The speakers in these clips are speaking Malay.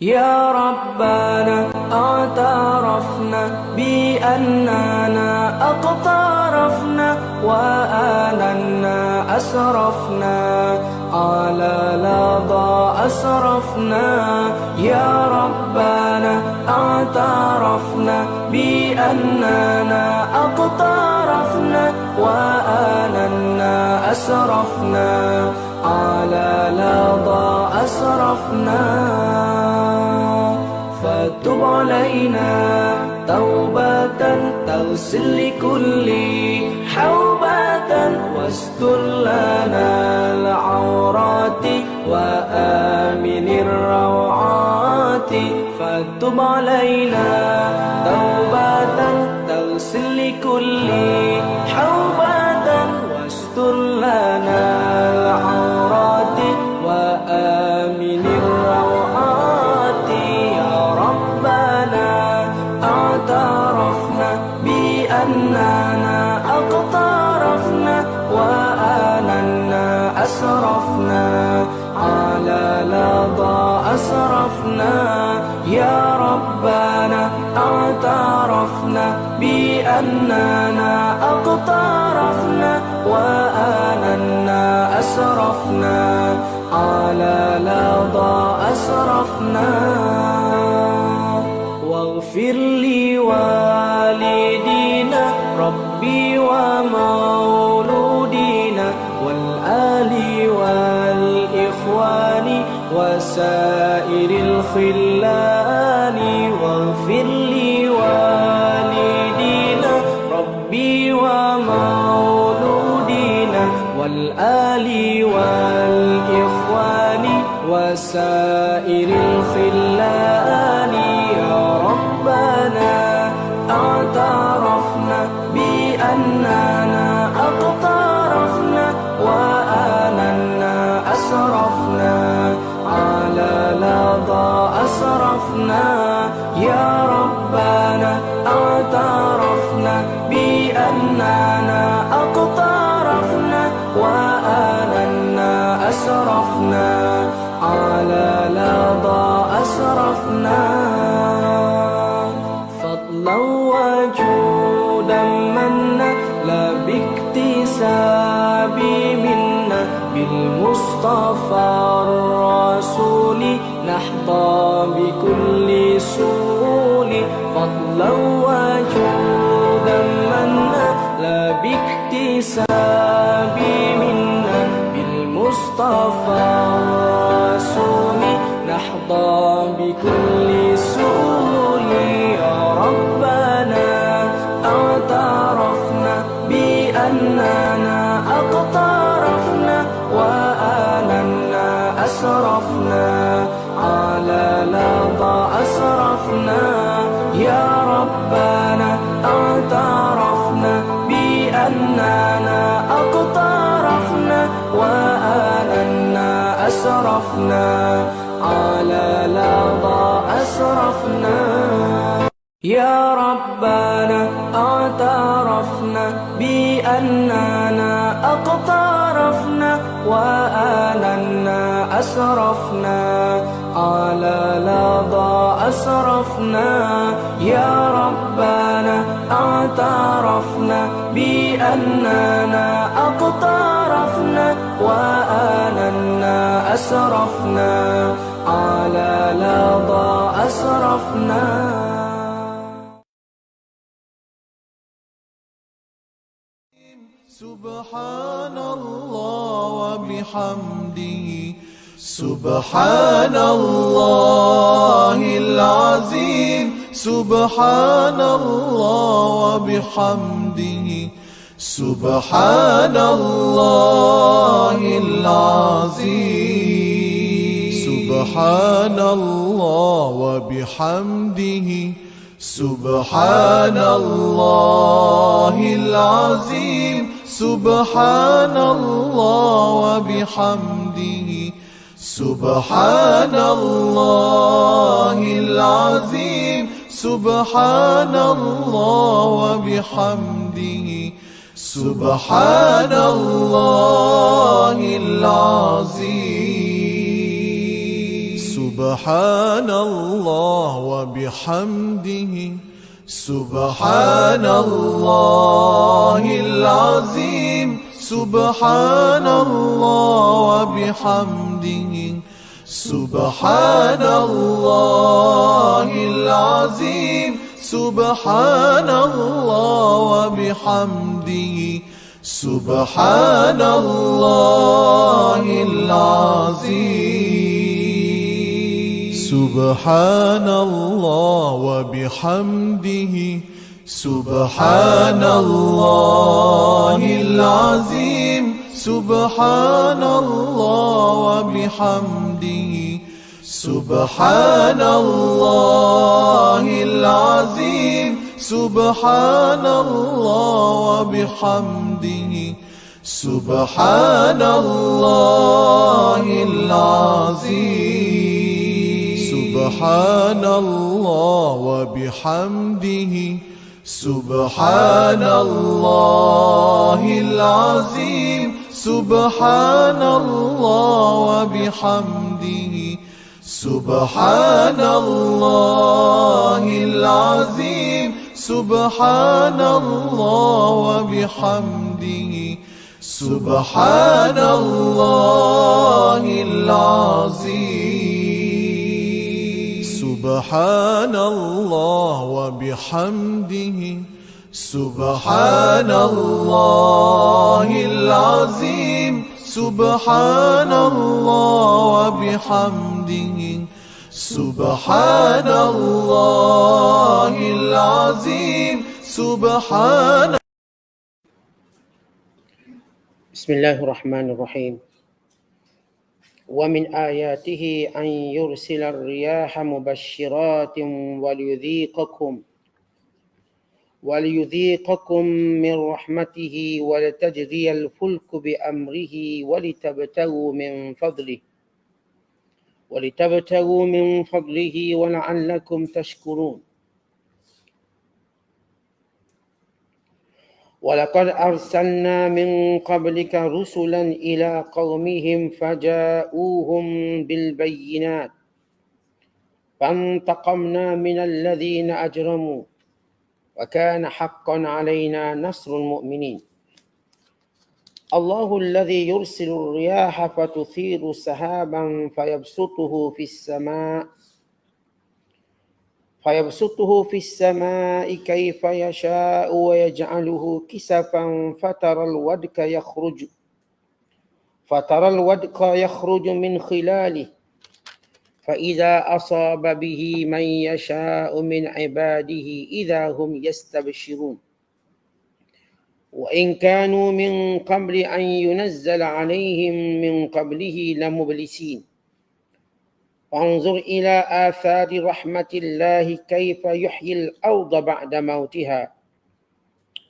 يا ربنا اعترفنا بأننا اقترفنا وآننا أسرفنا على لظى أسرفنا. يا ربنا اعترفنا بأننا اقترفنا وآننا أسرفنا على لظى أسرفنا. فتب علينا توبة تغسل لكل حوبة واستر لنا العورات وآمن الروعات. فتب علينا توبة تغسل لكل حوبة واستر لنا العورات وآمن الروعات. يا ربنا اعترفنا بأننا اقترفنا وآننا أسرفنا على لظى أسرفنا. يا ربنا اعترفنا بأننا اقترفنا وآننا أسرفنا على لظى أسرفنا. واغفر لوالدينا ربي ومولودينا والآل والإخوان وسائر الخلان. واغفر لوالدينا ربي ومولودينا والآل والإخوان وسائر الخلان. يا ربنا اعترفنا بأننا اقترفنا وآننا أسرفنا على لظى أسرفنا. يا ربنا اعترفنا بأننا اقترفنا وآننا أسرفنا على لظى أسرفنا. فضلا وجودا منا لا باكتساب منا بالمصطفى الرسول نحظى بكل سول. فضلا وجودا منا لا باكتساب منا بالمصطفى الرسول نحظى بكل سول. يا ربنا اعترفنا بأننا اقترفنا وآننا أسرفنا على لظى أسرفنا. يا ربنا اعترفنا بأننا اقترفنا وآننا أسرفنا على لظى أسرفنا. يا ربنا اعترفنا بأننا اقترفنا وآننا أسرفنا على لظى أسرفنا. يا ربنا اعترفنا بأننا اقترفنا وآننا أسرفنا على لظى أسرفنا. سبحان الله وبحمده سبحان الله العظيم. سبحان الله وبحمده سبحان الله العظيم. سبحان الله وبحمده سبحان الله العظيم. سبحان الله وبحمده سبحان الله العظيم. سبحان الله وبحمده سبحان الله العظيم. سبحان الله وبحمده سبحان الله العظيم سبحان الله وبحمده سبحان الله العظيم سبحان الله وبحمده سبحان الله العظيم سبحان الله وبحمده سبحان الله العظيم سبحان الله وبحمده سبحان الله العظيم سبحان الله وبحمده سبحان الله العظيم سبحان الله وبحمده سبحان الله العظيم سبحان الله وبحمده سبحان الله العظيم سبحان الله وبحمده سبحان الله العظيم سبحان الله وبحمده سبحان الله العظيم سبحان الله وبحمده سبحان الله العظيم سبحان. بسم الله الرحمن الرحيم. ومن آياته أن يرسل الرياح مبشرات وليذيقكم من رحمته ولتجري الفلك بأمره ولتبتغوا من فضله ولعلكم تشكرون. ولقد أرسلنا من قبلك رسلا إلى قومهم فجاءوهم بالبينات فانتقمنا من الذين أجرموا وكان حقا علينا نصر المؤمنين. الله الذي يرسل الرياح فتثير سحابا فيبسطه في السماء كيف يشاء ويجعله كسفا فترى الودق يخرج من خلاله فإذا أصاب به من يشاء من عباده إذا هم يستبشرون. وإن كانوا من قبل أن ينزل عليهم من قبله لمبلسين. فانظر إلى آثار رحمة الله كيف يحيي الأرض بعد موتها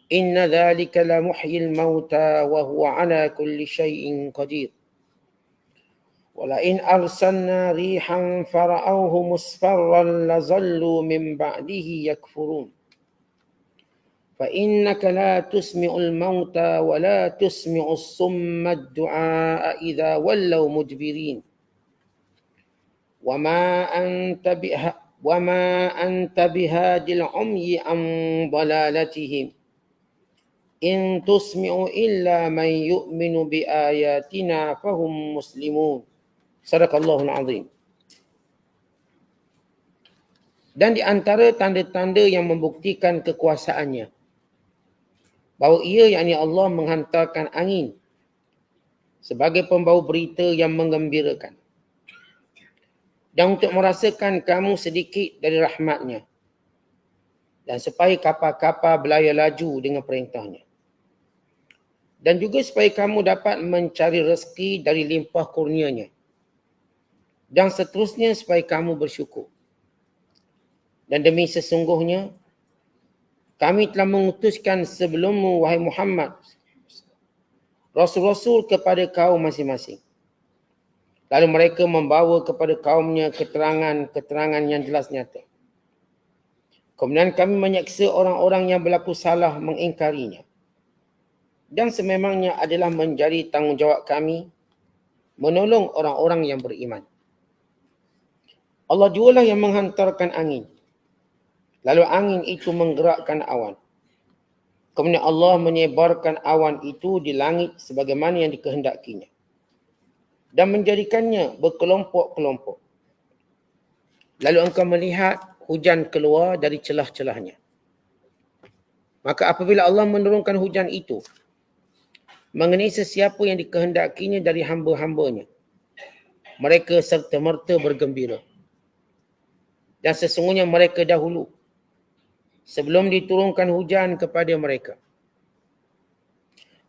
إن ذلك لمحيي الموتى وهو على كل شيء قدير. ولئن أرسلنا ريحا فرأوه مصفرا لظلوا من بعده يكفرون. فإنك لا تسمع الموتى ولا تسمع الصم الدعاء إذا ولوا مدبرين. وما أنت بهاد العمي عن ضلالتهم إن تسمع إلا من يؤمن بآياتنا فهم مسلمون. Sadaqallahul Azim. Dan di antara tanda-tanda yang membuktikan kekuasaannya, bahawa ia yakni Allah menghantarkan angin sebagai pembawa berita yang menggembirakan dan untuk merasakan kamu sedikit dari rahmatnya dan supaya kapal-kapal berlayar laju dengan perintahnya dan juga supaya kamu dapat mencari rezeki dari limpah kurnianya dan seterusnya supaya kamu bersyukur. Dan demi sesungguhnya kami telah mengutuskan sebelummu wahai Muhammad rasul-rasul kepada kaum masing-masing. Lalu mereka membawa kepada kaumnya keterangan yang jelas nyata. Kemudian kami menyeksa orang-orang yang berlaku salah mengingkarinya. Dan sememangnya adalah menjadi tanggungjawab kami menolong orang-orang yang beriman. Allah jualah yang menghantarkan angin. Lalu angin itu menggerakkan awan. Kemudian Allah menyebarkan awan itu di langit sebagaimana yang dikehendakinya. Dan menjadikannya berkelompok-kelompok. Lalu engkau melihat hujan keluar dari celah-celahnya. Maka apabila Allah menurunkan hujan itu mengenai sesiapa yang dikehendakinya dari hamba-hambanya, mereka serta-merta bergembira. Dan sesungguhnya mereka dahulu, sebelum diturunkan hujan kepada mereka,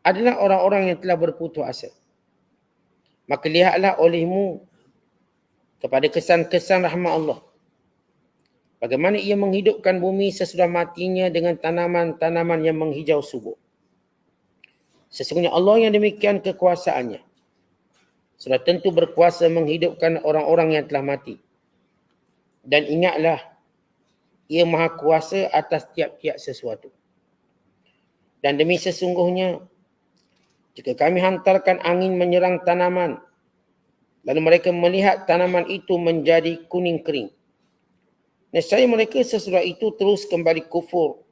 adalah orang-orang yang telah berputus asa. Maka lihatlah olehmu kepada kesan-kesan rahmat Allah. Bagaimana ia menghidupkan bumi sesudah matinya dengan tanaman-tanaman yang menghijau subur. Sesungguhnya Allah yang demikian kekuasaannya sudah tentu berkuasa menghidupkan orang-orang yang telah mati. Dan ingatlah, ia maha kuasa atas tiap-tiap sesuatu. Dan demi sesungguhnya, jika kami hantarkan angin menyerang tanaman, lalu mereka melihat tanaman itu menjadi kuning kering, nescaya mereka sesudah itu terus kembali kufur,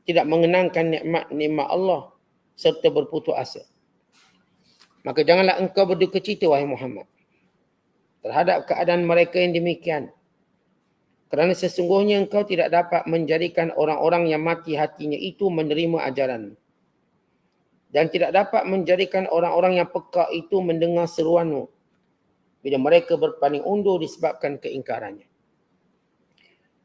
tidak mengenangkan nikmat-nikmat Allah serta berputus asa. Maka janganlah engkau berduka cita, wahai Muhammad, terhadap keadaan mereka yang demikian. Kerana sesungguhnya engkau tidak dapat menjadikan orang-orang yang mati hatinya itu menerima ajaranmu. Dan tidak dapat menjadikan orang-orang yang peka itu mendengar seruanmu bila mereka berpaling undur disebabkan keingkarannya.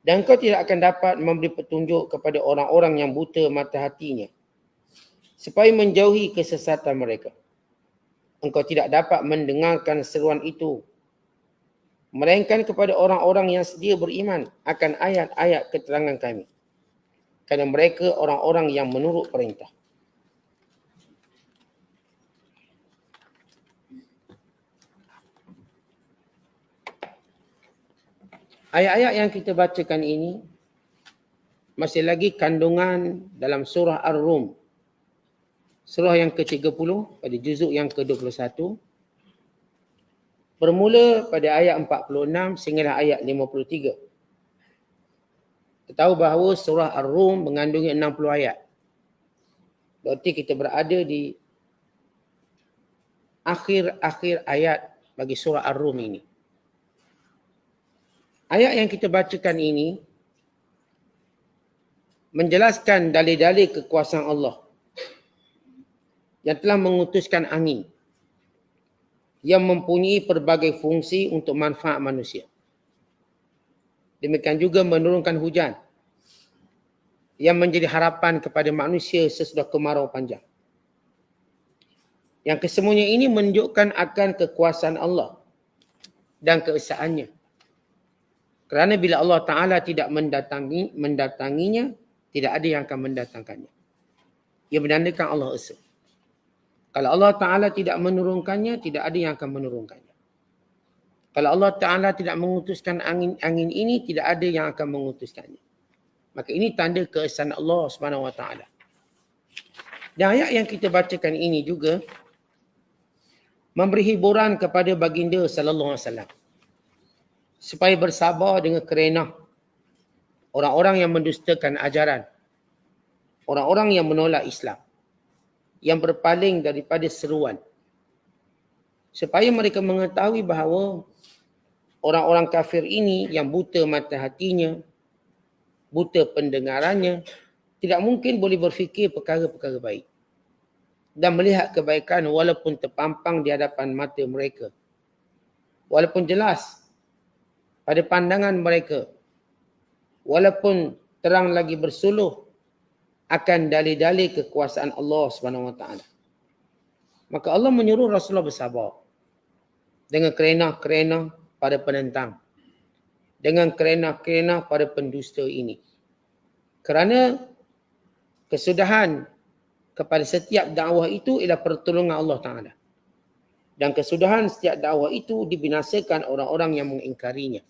Dan engkau tidak akan dapat memberi petunjuk kepada orang-orang yang buta mata hatinya supaya menjauhi kesesatan mereka. Engkau tidak dapat mendengarkan seruan itu melainkan kepada orang-orang yang sedia beriman akan ayat-ayat keterangan kami. Kerana mereka orang-orang yang menurut perintah. Ayat-ayat yang kita bacakan ini masih lagi kandungan dalam surah Ar-Rum. Surah yang ke-30 pada juzuk yang ke-21. Bermula pada ayat 46 sehinggalah ayat 53. Kita tahu bahawa surah Ar-Rum mengandungi 60 ayat. Berarti kita berada di akhir-akhir ayat bagi surah Ar-Rum ini. Ayat yang kita bacakan ini menjelaskan dalil-dalil kekuasaan Allah yang telah mengutuskan angin yang mempunyai pelbagai fungsi untuk manfaat manusia. Demikian juga menurunkan hujan yang menjadi harapan kepada manusia sesudah kemarau panjang. Yang kesemuanya ini menunjukkan akan kekuasaan Allah dan keesaannya. Kerana bila Allah Ta'ala tidak mendatanginya, tidak ada yang akan mendatangkannya. Ia menandakan Allah Esa. Kalau Allah Ta'ala tidak menurunkannya, tidak ada yang akan menurunkannya. Kalau Allah Ta'ala tidak mengutuskan angin ini, tidak ada yang akan mengutuskannya. Maka ini tanda keesaan Allah SWT. Dan ayat yang kita bacakan ini juga memberi hiburan kepada baginda sallallahu alaihi wasallam supaya bersabar dengan kerenah orang-orang yang mendustakan ajaran, orang-orang yang menolak Islam, yang berpaling daripada seruan, supaya mereka mengetahui bahawa orang-orang kafir ini yang buta mata hatinya, buta pendengarannya, tidak mungkin boleh berfikir perkara-perkara baik dan melihat kebaikan walaupun terpampang di hadapan mata mereka, walaupun jelas pada pandangan mereka, walaupun terang lagi bersuluh akan dalil-dalil kekuasaan Allah SWT. Maka Allah menyuruh Rasulullah bersabar dengan kerenah-kerenah pada penentang, dengan kerenah-kerenah pada pendusta ini. Kerana kesudahan kepada setiap dakwah itu ialah pertolongan Allah Ta'ala. Dan kesudahan setiap dakwah itu dibinasakan orang-orang yang mengingkarinya.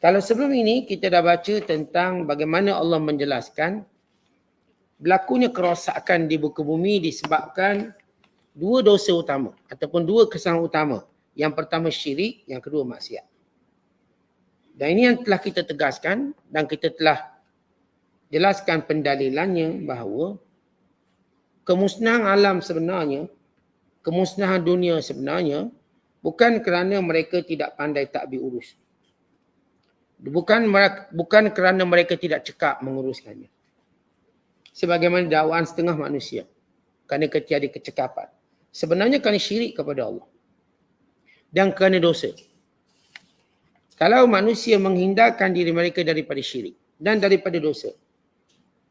Kalau sebelum ini kita dah baca tentang bagaimana Allah menjelaskan berlakunya kerosakan di muka bumi disebabkan dua dosa utama ataupun dua kesalahan utama. Yang pertama syirik, yang kedua maksiat. Dan ini yang telah kita tegaskan dan kita telah jelaskan pendalilannya bahawa kemusnahan alam sebenarnya, kemusnahan dunia sebenarnya bukan kerana mereka tidak pandai takbir urus. Bukan kerana mereka tidak cekap menguruskannya. Sebagaimana dakwaan setengah manusia. Kerana ketiada kecekapan. Sebenarnya kerana syirik kepada Allah. Dan kerana dosa. Kalau manusia menghindarkan diri mereka daripada syirik dan daripada dosa,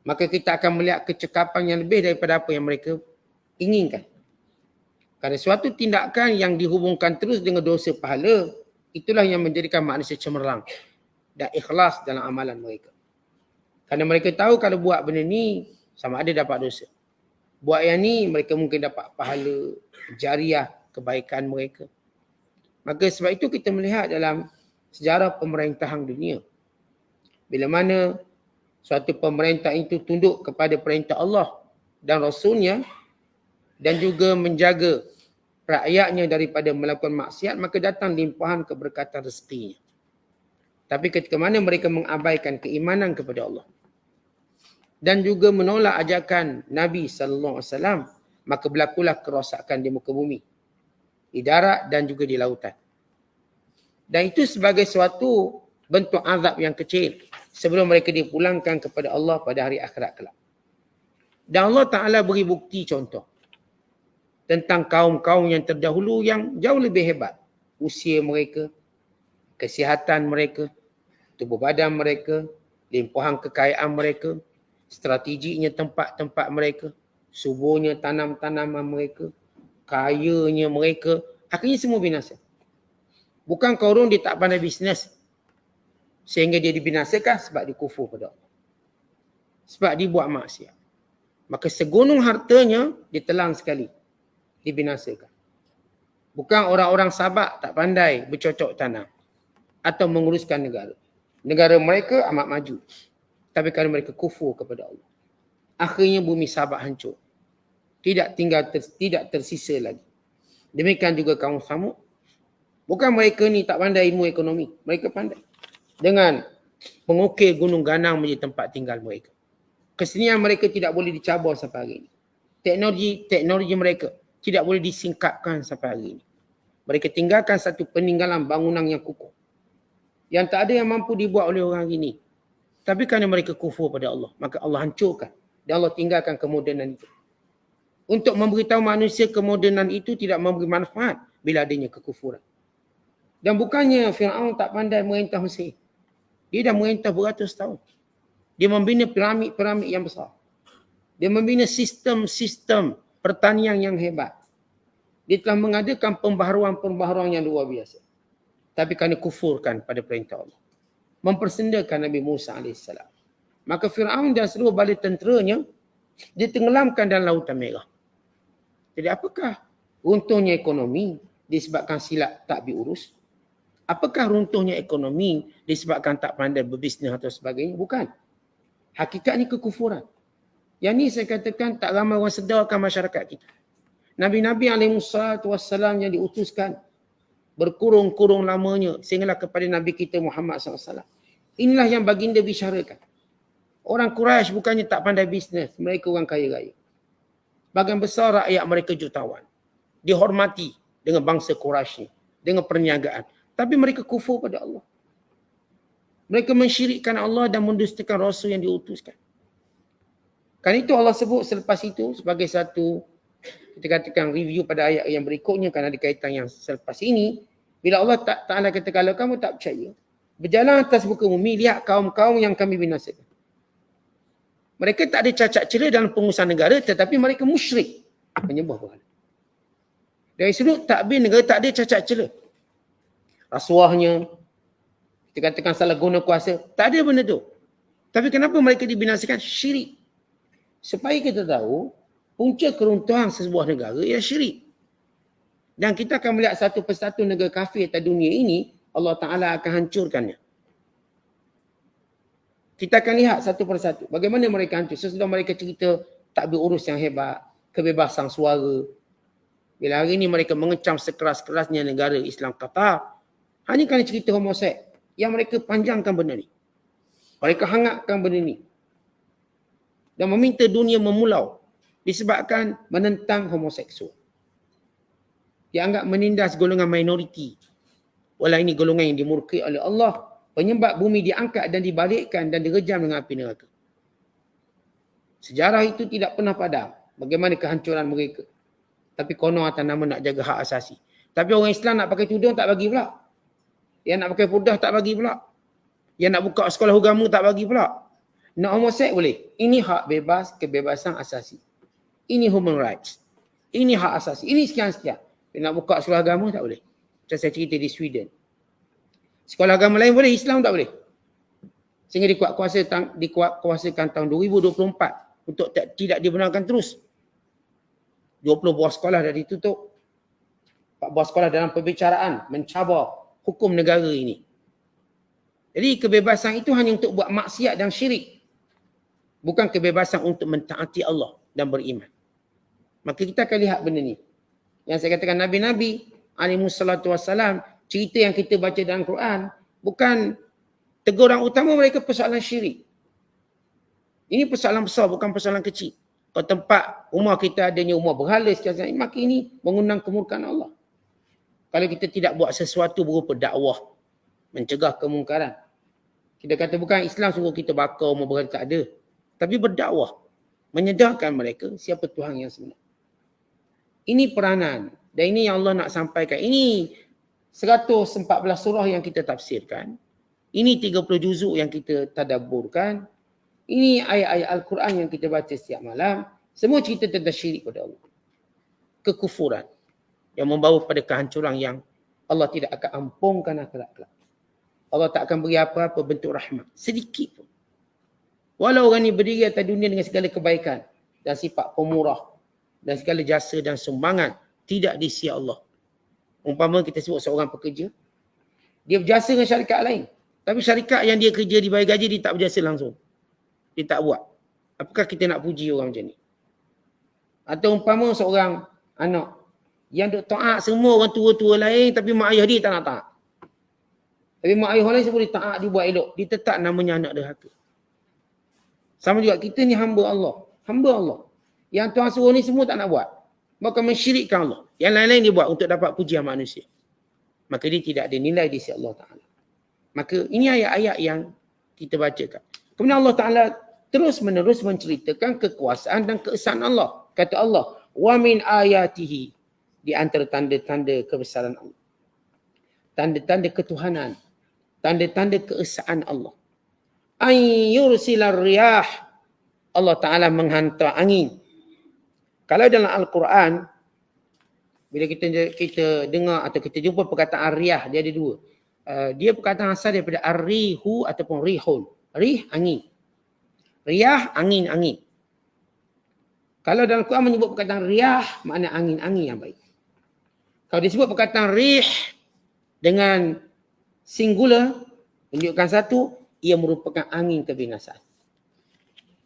maka kita akan melihat kecekapan yang lebih daripada apa yang mereka inginkan. Kerana suatu tindakan yang dihubungkan terus dengan dosa pahala, itulah yang menjadikan manusia cemerlang dan ikhlas dalam amalan mereka. Kerana mereka tahu kalau buat benda ni sama ada dapat dosa. Buat yang ni mereka mungkin dapat pahala jariah kebaikan mereka. Maka sebab itu kita melihat dalam sejarah pemerintahan dunia, bila mana suatu pemerintah itu tunduk kepada perintah Allah dan Rasulnya dan juga menjaga rakyatnya daripada melakukan maksiat, maka datang limpahan keberkatan rezekinya. Tapi ketika mana mereka mengabaikan keimanan kepada Allah dan juga menolak ajakan Nabi SAW, maka berlakulah kerosakan di muka bumi, di darat dan juga di lautan. Dan itu sebagai suatu bentuk azab yang kecil sebelum mereka dipulangkan kepada Allah pada hari akhirat kelak. Dan Allah Ta'ala beri bukti contoh tentang kaum-kaum yang terdahulu yang jauh lebih hebat. Usia mereka, kesihatan mereka, tubuh badan mereka, limpahan kekayaan mereka, strateginya tempat-tempat mereka, suburnya tanam-tanaman mereka, kayanya mereka, akhirnya semua binasa. Bukan korang dia tak pandai bisnes sehingga dia dibinasakan sebab dia kufur pada Allah. Sebab dia buat maksiat. Maka segunung hartanya ditelan sekali, dibinasakan. Bukan orang-orang sabak tak pandai bercocok tanam atau menguruskan negara. Negara mereka amat maju. Tapi kerana mereka kufur kepada Allah, akhirnya bumi Sabak hancur. Tidak tersisa lagi. Demikian juga kaum Samud. Bukan mereka ni tak pandai ilmu ekonomi. Mereka pandai. Dengan mengukir gunung ganang menjadi tempat tinggal mereka. Kesenian mereka tidak boleh dicabar sampai hari ini. Teknologi mereka tidak boleh disingkapkan sampai hari ini. Mereka tinggalkan satu peninggalan bangunan yang kukuh, yang tak ada yang mampu dibuat oleh orang ini. Tapi kerana mereka kufur pada Allah, maka Allah hancurkan. Dan Allah tinggalkan kemodenan itu. Untuk memberitahu manusia kemodenan itu tidak memberi manfaat bila adanya kekufuran. Dan bukannya Fir'aun tak pandai merintah Mesir. Dia dah merintah beratus tahun. Dia membina piramid-piramid yang besar. Dia membina sistem-sistem pertanian yang hebat. Dia telah mengadakan pembaharuan-pembaharuan yang luar biasa. Tapi kerana kufurkan pada perintah Allah, mempersendakan Nabi Musa AS, maka Fir'aun dan seluruh bala tenteranya ditenggelamkan dalam Lautan Merah. Jadi apakah runtuhnya ekonomi disebabkan silap takbir urus? Apakah runtuhnya ekonomi disebabkan tak pandai berbisnes atau sebagainya? Bukan. Hakikatnya kekufuran. Yang ni saya katakan tak ramai orang sedarkan masyarakat kita. Nabi-Nabi SAW yang diutuskan berkurung-kurung lamanya sehinggalah kepada Nabi kita Muhammad SAW. Inilah yang baginda bicarakan. Orang Quraisy bukannya tak pandai bisnes, mereka orang kaya raya. Bagian besar rakyat mereka jutawan. Dihormati dengan bangsa Quraisy, dengan perniagaan. Tapi mereka kufur pada Allah. Mereka mensyirikkan Allah dan mendustakan Rasul yang diutuskan. Kan itu Allah sebut selepas itu sebagai satu, kita katakan review pada ayat yang berikutnya kerana ada kaitan yang selepas ini. Bila Allah Ta'ala kata, kalau kamu tak percaya, berjalan atas muka bumi, lihat kaum-kaum yang kami binasakan. Mereka tak ada cacat celah dalam pengurusan negara, tetapi mereka musyrik, menyembah berhala. Dari sudut takbir negara tak ada cacat celah. Rasuahnya, kita katakan salah guna kuasa, tak ada benda tu. Tapi kenapa mereka dibinasakan? Syirik. Supaya kita tahu, punca keruntuhan sebuah negara ialah syirik. Dan kita akan melihat satu persatu negara kafir atas dunia ini, Allah Ta'ala akan hancurkannya. Kita akan lihat satu persatu. Bagaimana mereka hancur. Sesudah mereka cerita takbir urus yang hebat, kebebasan suara. Bila hari ini mereka mengecam sekeras-kerasnya negara Islam Qatar, hanya kerana cerita homoseks yang mereka panjangkan benda ni. Mereka hangatkan benda ni. Dan meminta dunia memulau disebabkan menentang homoseksual. Dianggap menindas golongan minoriti. Walau ini golongan yang dimurkai oleh Allah. Penyebab bumi diangkat dan dibalikkan dan direjam dengan api neraka. Sejarah itu tidak pernah padam. Bagaimana kehancuran mereka. Tapi konon atas nama nak jaga hak asasi. Tapi orang Islam nak pakai tudung tak bagi pula. Yang nak pakai purdah tak bagi pula. Yang nak buka sekolah agama tak bagi pula. Nak homoseks boleh. Ini hak bebas, kebebasan asasi. Ini human rights. Ini hak asasi. Ini sekian-sekian. Nak buka sekolah agama tak boleh. Macam saya cerita di Sweden. Sekolah agama lain boleh, Islam tak boleh. Sehingga dikuasakan tahun 2024 untuk tidak dibenarkan terus. 20 buah sekolah dah ditutup. 4 buah sekolah dalam perbicaraan mencabar hukum negara ini. Jadi kebebasan itu hanya untuk buat maksiat dan syirik. Bukan kebebasan untuk mentaati Allah dan beriman. Maka kita akan lihat benda ni. Yang saya katakan Nabi-Nabi alaihissalatu wassalam, cerita yang kita baca dalam Quran, bukan teguran utama mereka persoalan syirik. Ini persoalan besar, bukan persoalan kecil. Kalau tempat rumah kita adanya rumah berhala sekian-sekian, maka ini mengundang kemurkaan Allah. Kalau kita tidak buat sesuatu berupa dakwah, mencegah kemungkaran. Kita kata bukan Islam suruh kita bakar rumah berhala, tak ada. Tapi berdakwah, menyedarkan mereka siapa Tuhan yang sebenar. Ini peranan. Dan ini yang Allah nak sampaikan. Ini 114 surah yang kita tafsirkan. Ini 30 juzuk yang kita tadabburkan. Ini ayat-ayat Al-Quran yang kita baca setiap malam. Semua cerita tentang syirik pada Allah. Kekufuran. Yang membawa pada kehancuran yang Allah tidak akan ampunkan akhirat kelak. Allah tak akan beri apa-apa bentuk rahmat. Sedikit pun. Walau orang ini berdiri atas dunia dengan segala kebaikan. Dan sifat pemurah. Dan segala jasa dan sumbangan. Tidak di sisi Allah. Umpama kita sebut seorang pekerja. Dia berjasa dengan syarikat lain. Tapi syarikat yang dia kerja dibayar gaji, dia tak berjasa langsung. Dia tak buat. Apakah kita nak puji orang macam ni? Atau umpama seorang anak yang duk taat semua orang tua-tua lain, tapi mak ayah dia tak nak taat. Tapi mak ayah lain sebut dia taat, dia buat elok. Dia tetap namanya anak derhaka. Sama juga kita ni hamba Allah. Hamba Allah. Yang Tuhan suruh ni semua tak nak buat. Maka mensyirikkan Allah. Yang lain-lain dia buat untuk dapat pujian manusia. Maka dia tidak ada nilai di sisi Allah Ta'ala. Maka ini ayat-ayat yang kita bacakan. Kemudian Allah Ta'ala terus-menerus menceritakan kekuasaan dan keesaan Allah. Kata Allah, wa min ayatihi, di antara tanda-tanda kebesaran Allah. Tanda-tanda ketuhanan. Tanda-tanda keesaan Allah. An yursilar riyah. Allah Ta'ala menghantar angin. Kalau dalam Al-Quran, bila kita dengar atau kita jumpa perkataan riyah, dia ada dua. Dia perkataan asal daripada ar-rihu ataupun rihun. Rih, angin. Riyah, angin-angin. Kalau dalam Quran menyebut perkataan riyah, makna angin-angin yang baik. Kalau disebut perkataan rih dengan singular, menunjukkan satu, ia merupakan angin kebinasaan.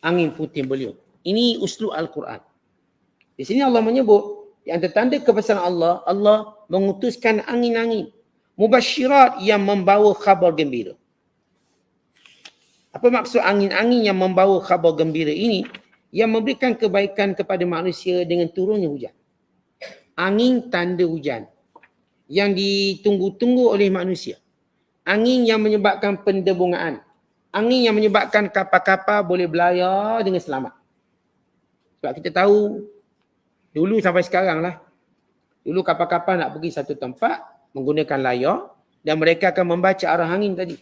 Angin puting beliung. Ini uslub Al-Quran. Di sini Allah menyebut, di antara tanda kebesaran Allah, Allah mengutuskan angin-angin. Mubasyirat yang membawa khabar gembira. Apa maksud angin-angin yang membawa khabar gembira ini? Yang memberikan kebaikan kepada manusia dengan turunnya hujan. Angin tanda hujan. Yang ditunggu-tunggu oleh manusia. Angin yang menyebabkan pendebungaan. Angin yang menyebabkan kapal-kapal boleh berlayar dengan selamat. Sebab kita tahu, dulu sampai sekarang lah. Dulu kapal-kapal nak pergi satu tempat, menggunakan layar. Dan mereka akan membaca arah angin tadi.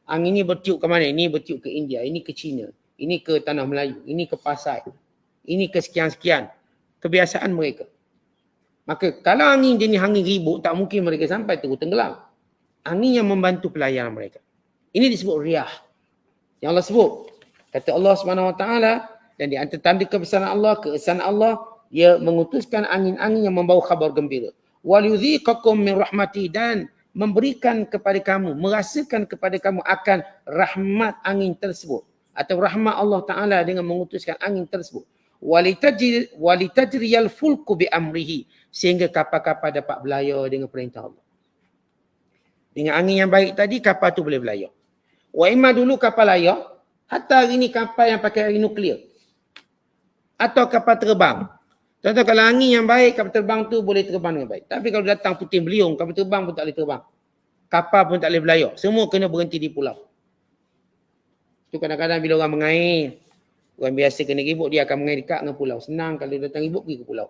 Angin ni bertiup ke mana? Ini bertiup ke India, ini ke China. Ini ke Tanah Melayu, ini ke Pasai. Ini ke sekian-sekian. Kebiasaan mereka. Maka kalau angin jenis angin ribut, tak mungkin mereka sampai terus tenggelam. Angin yang membantu pelayaran mereka. Ini disebut riyah. Yang Allah sebut. Kata Allah SWT, dan di antara tanda kebesaran Allah, keesaan Allah, dia mengutuskan angin-angin yang membawa khabar gembira. وَلْيُذِيقَكُمْ مِنْ رَحْمَتِهِ, dan memberikan kepada kamu, merasakan kepada kamu akan rahmat angin tersebut. Atau rahmat Allah Ta'ala dengan mengutuskan angin tersebut. وَلِتَجْرِيَ الْفُلْكُ بِأَمْرِهِ, sehingga kapal-kapal dapat berlayar dengan perintah Allah. Dengan angin yang baik tadi, kapal tu boleh berlayar. Wa imma dulu kapal layar, hatta hari ni kapal yang pakai air nuklear. Atau kapal terbang. Contoh kalau angin yang baik, kapal terbang tu boleh terbang dengan baik. Tapi kalau datang puting beliung, kapal terbang pun tak boleh terbang. Kapal pun tak boleh berlayar. Semua kena berhenti di pulau. Tu kadang-kadang bila orang mengair, orang biasa kena ribut, dia akan mengair dekat dengan pulau. Senang kalau datang ribut, pergi ke pulau.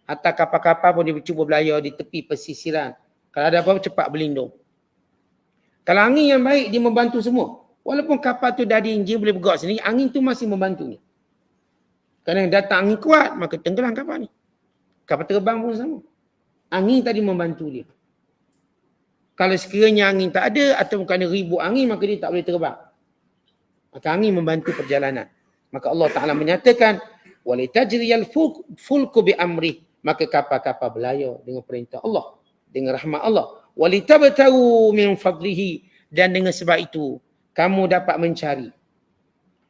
Hatta kapal-kapal pun dia cuba berlayar di tepi pesisiran. Kalau ada apa-apa, cepat berlindung. Kalau angin yang baik, dia membantu semua. Walaupun kapal tu dah di enjin, boleh bergerak sendiri, angin tu masih membantu ni. Kerana datang angin kuat, maka tenggelam kapal ni. Kapal terbang pun sama. Angin tadi membantu dia. Kalau sekiranya angin tak ada, atau kerana ribut angin, maka dia tak boleh terbang. Maka angin membantu perjalanan. Maka Allah Ta'ala menyatakan, وَلِتَجْرِيَ الْفُلْكُ بِأَمْرِهِ. Maka kapal-kapal berlayar dengan perintah Allah. Dengan rahmat Allah. وَلِتَبْتَغُوا مِنْ فَضْلِهِ. Dan dengan sebab itu, kamu dapat mencari.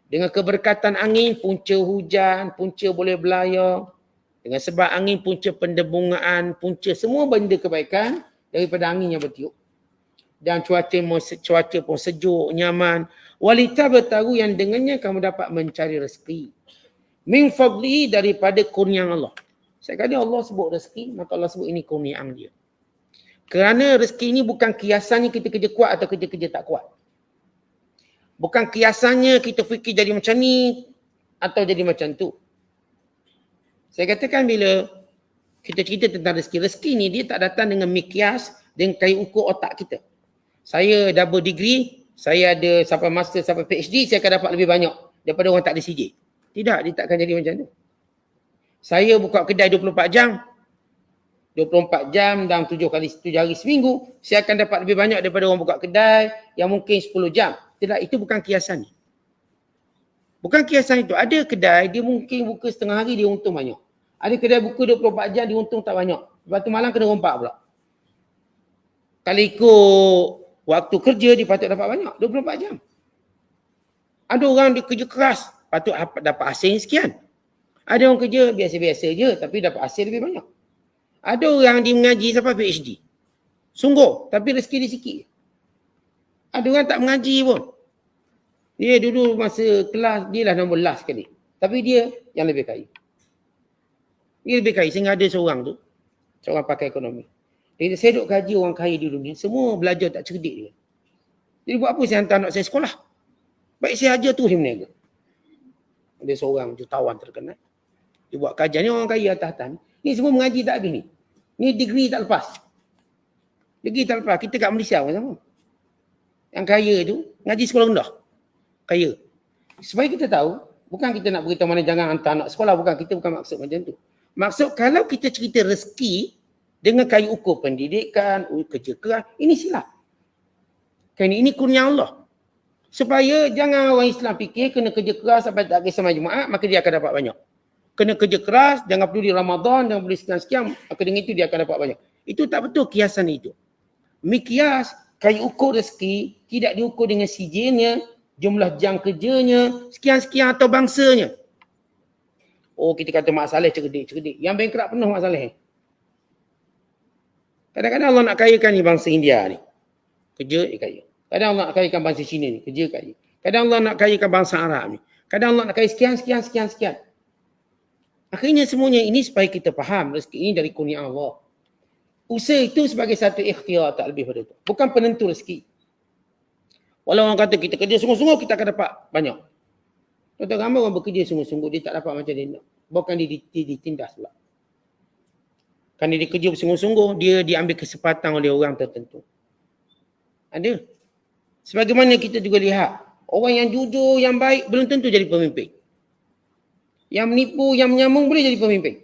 Dengan keberkatan angin, punca hujan, punca boleh berlayar. Dengan sebab angin, punca pendebungaan, punca semua benda kebaikan daripada angin yang bertiup. Dan cuaca pun sejuk, nyaman. وَلِتَبْتَغُوا. Yang dengannya kamu dapat mencari rezeki. مِنْ فَضْلِهِ. Daripada kurniaan Allah. Sekali Allah sebut rezeki, maka Allah sebut ini kurniaan dia. Kerana rezeki ini bukan kiasannya kita kerja kuat atau kerja-kerja tak kuat. Bukan kiasannya kita fikir jadi macam ni atau jadi macam tu. Saya katakan bila kita cerita tentang rezeki, rezeki ni dia tak datang dengan mikias, dengan kayu ukur otak kita. Saya double degree, saya ada sampai master, sampai PhD, saya akan dapat lebih banyak daripada orang tak ada CJ. Tidak, dia tak akan jadi macam tu. Saya buka kedai 24 jam, 24 jam dalam 7 hari seminggu, saya akan dapat lebih banyak daripada orang buka kedai yang mungkin 10 jam. Tidak, itu bukan kiasan. Bukan kiasan itu. Ada kedai, dia mungkin buka setengah hari, dia untung banyak. Ada kedai buka 24 jam, dia untung tak banyak. Lepas tu malam kena rompak pula. Kalau ikut waktu kerja, dia patut dapat banyak. 24 jam. Ada orang dia kerja keras, patut dapat hasil sekian. Ada orang kerja biasa-biasa je, tapi dapat hasil lebih banyak. Ada orang dia mengaji sampai PhD. Sungguh, tapi rezeki dia sikit. Ada orang tak mengaji pun. Dia dulu masa kelas, dia lah nombor last sekali. Tapi dia yang lebih kaya. Dia lebih kaya, sehingga ada seorang tu, seorang pakar ekonomi. Dia kata, saya duk kaji orang kaya di dunia, semua belajar tak cerdik dia. Jadi buat apa saya hantar anak saya sekolah? Baik saya ajar tu dia meniaga. Ada seorang jutawan terkenal. Dia buat kajian, ni orang kaya atas-atas. Ni semua mengaji tak habis ni. Ni degree tak lepas. Degree tak lepas. Kita kat Malaysia pun sama. Yang kaya tu, ngaji sekolah rendah. Kaya. Supaya kita tahu, bukan kita nak beritahu mana jangan hantar anak sekolah. Bukan, kita bukan maksud macam tu. Maksud kalau kita cerita rezeki dengan kayu ukur pendidikan, kerja keras, ini silap. Kerana ini kurnia Allah. Supaya jangan orang Islam fikir kena kerja keras sampai tak kisah majmu'at, maka dia akan dapat banyak. Kena kerja keras, jangan peduli Ramadan, jangan peduli sekian-sekian, maka dengan itu dia akan dapat banyak. Itu tak betul kiasan itu. Mikias, kayu ukur rezeki, tidak diukur dengan CJ-nya, jumlah jam kerjanya, sekian-sekian atau bangsanya. Oh, kita kata Mak Saleh cerdik. Yang bankrupt penuh Mak Saleh. Kadang-kadang Allah nak kayakan ni bangsa India ni. Kerja, dia kaya. Kadang Allah nak kayakan bangsa Cina ni. Kerja, kaya. Kadang Allah nak kayakan bangsa Arab ni. Kadang Allah nak kaya sekian. Akhirnya semuanya ini supaya kita faham rezeki ini dari kurnia Allah. Usaha itu sebagai satu ikhtiar, tak lebih pada itu. Bukan penentu rezeki. Walau orang kata kita kerja sungguh-sungguh, kita akan dapat banyak. Contoh ramai orang bekerja sungguh-sungguh, dia tak dapat macam dia nak. Bukan dia ditindas pula. Kerana dia kerja bersungguh-sungguh, dia diambil kesempatan oleh orang tertentu. Ada. Sebagaimana kita juga lihat, orang yang jujur, yang baik, belum tentu jadi pemimpin. Yang menipu, yang menyambung boleh jadi pemimpin.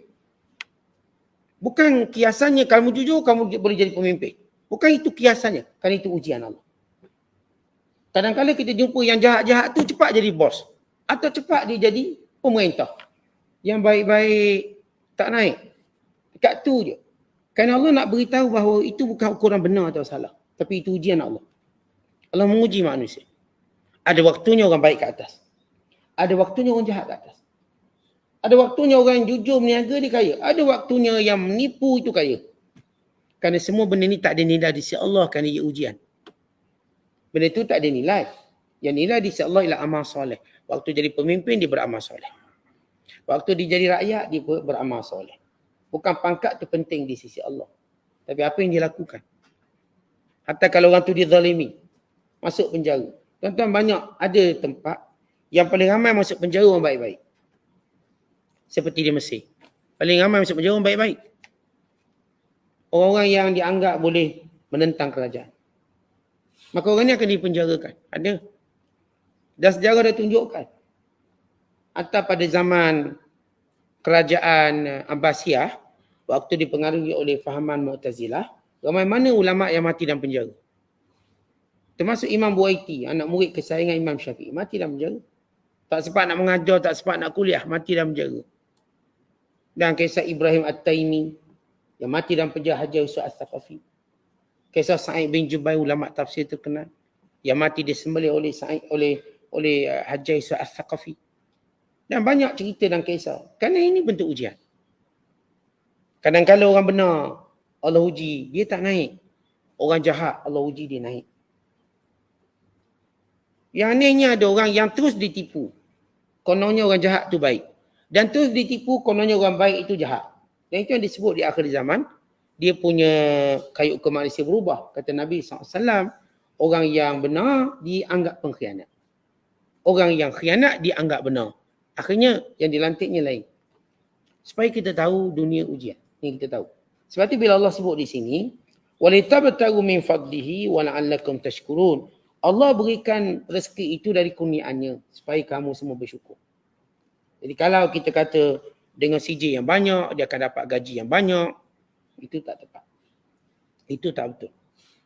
Bukan kiasannya kamu jujur, kamu boleh jadi pemimpin. Bukan itu kiasannya, kerana itu ujian Allah. Kadang-kadang kita jumpa yang jahat-jahat tu cepat jadi bos. Atau cepat dia jadi pemerintah. Yang baik-baik tak naik. Dekat tu je. Kerana Allah nak beritahu bahawa itu bukan ukuran benar atau salah. Tapi itu ujian Allah. Allah menguji manusia. Ada waktunya orang baik ke atas. Ada waktunya orang jahat ke atas. Ada waktunya orang yang jujur meniaga dia kaya. Ada waktunya yang menipu itu kaya. Kerana semua benda ni tak ada nilai di sisi Allah kerana ia ujian. Benda tu tak ada nilai. Yang nilai di sisi Allah ialah amal soleh. Waktu jadi pemimpin dia beramal soleh. Waktu dia jadi rakyat dia beramal soleh. Bukan pangkat tu penting di sisi Allah. Tapi apa yang dia lakukan. Hatta kalau orang tu dia zalimi, masuk penjara. Tuan-tuan, banyak ada tempat yang paling ramai masuk penjara orang baik-baik. Seperti di Mesir. Paling ramai masuk penjara orang baik-baik. Orang-orang yang dianggap boleh menentang kerajaan. Maka orang ni akan dipenjarakan. Ada. Dan sejarah dah tunjukkan. Atau pada zaman kerajaan Abbasiyah, waktu dipengaruhi oleh fahaman Mu'tazilah, ramai mana ulama' yang mati dalam penjara. Termasuk Imam Buaiti, anak murid kesayangan Imam Syafi'i, mati dalam penjara. Tak sempat nak mengajar, tak sempat nak kuliah, mati dalam penjara. Dan kisah Ibrahim At-Taimi, yang mati dalam penjara Hajar Yusuf Al-Thaqafi. Kisah Sa'id bin Jubair, ulama' tafsir terkenal, yang mati disembelih oleh Hajar Yusuf Al-Thaqafi. Dan banyak cerita dan kisah. Kerana ini bentuk ujian. Kadang-kadang orang benar, Allah uji, dia tak naik. Orang jahat, Allah uji, dia naik. Yang anehnya ada orang yang terus ditipu. Kononnya orang jahat tu baik. Dan terus ditipu, kononnya orang baik itu jahat. Dan itu yang disebut di akhir zaman. Dia punya kayu ke manusia berubah. Kata Nabi SAW, orang yang benar dianggap pengkhianat. Orang yang khianat dianggap benar. Akhirnya yang dilantiknya lain. Supaya kita tahu dunia ujian. Ini kita tahu. Sebab itu bila Allah sebut di sini, وَلِتَبْتَغُوا مِنْ فَضْلِهِ وَلَعَلَّكُمْ تَشْكُرُونَ. Allah berikan rezeki itu dari kurniaannya supaya kamu semua bersyukur. Jadi kalau kita kata dengan CJ yang banyak, dia akan dapat gaji yang banyak, itu tak tepat. Itu tak betul.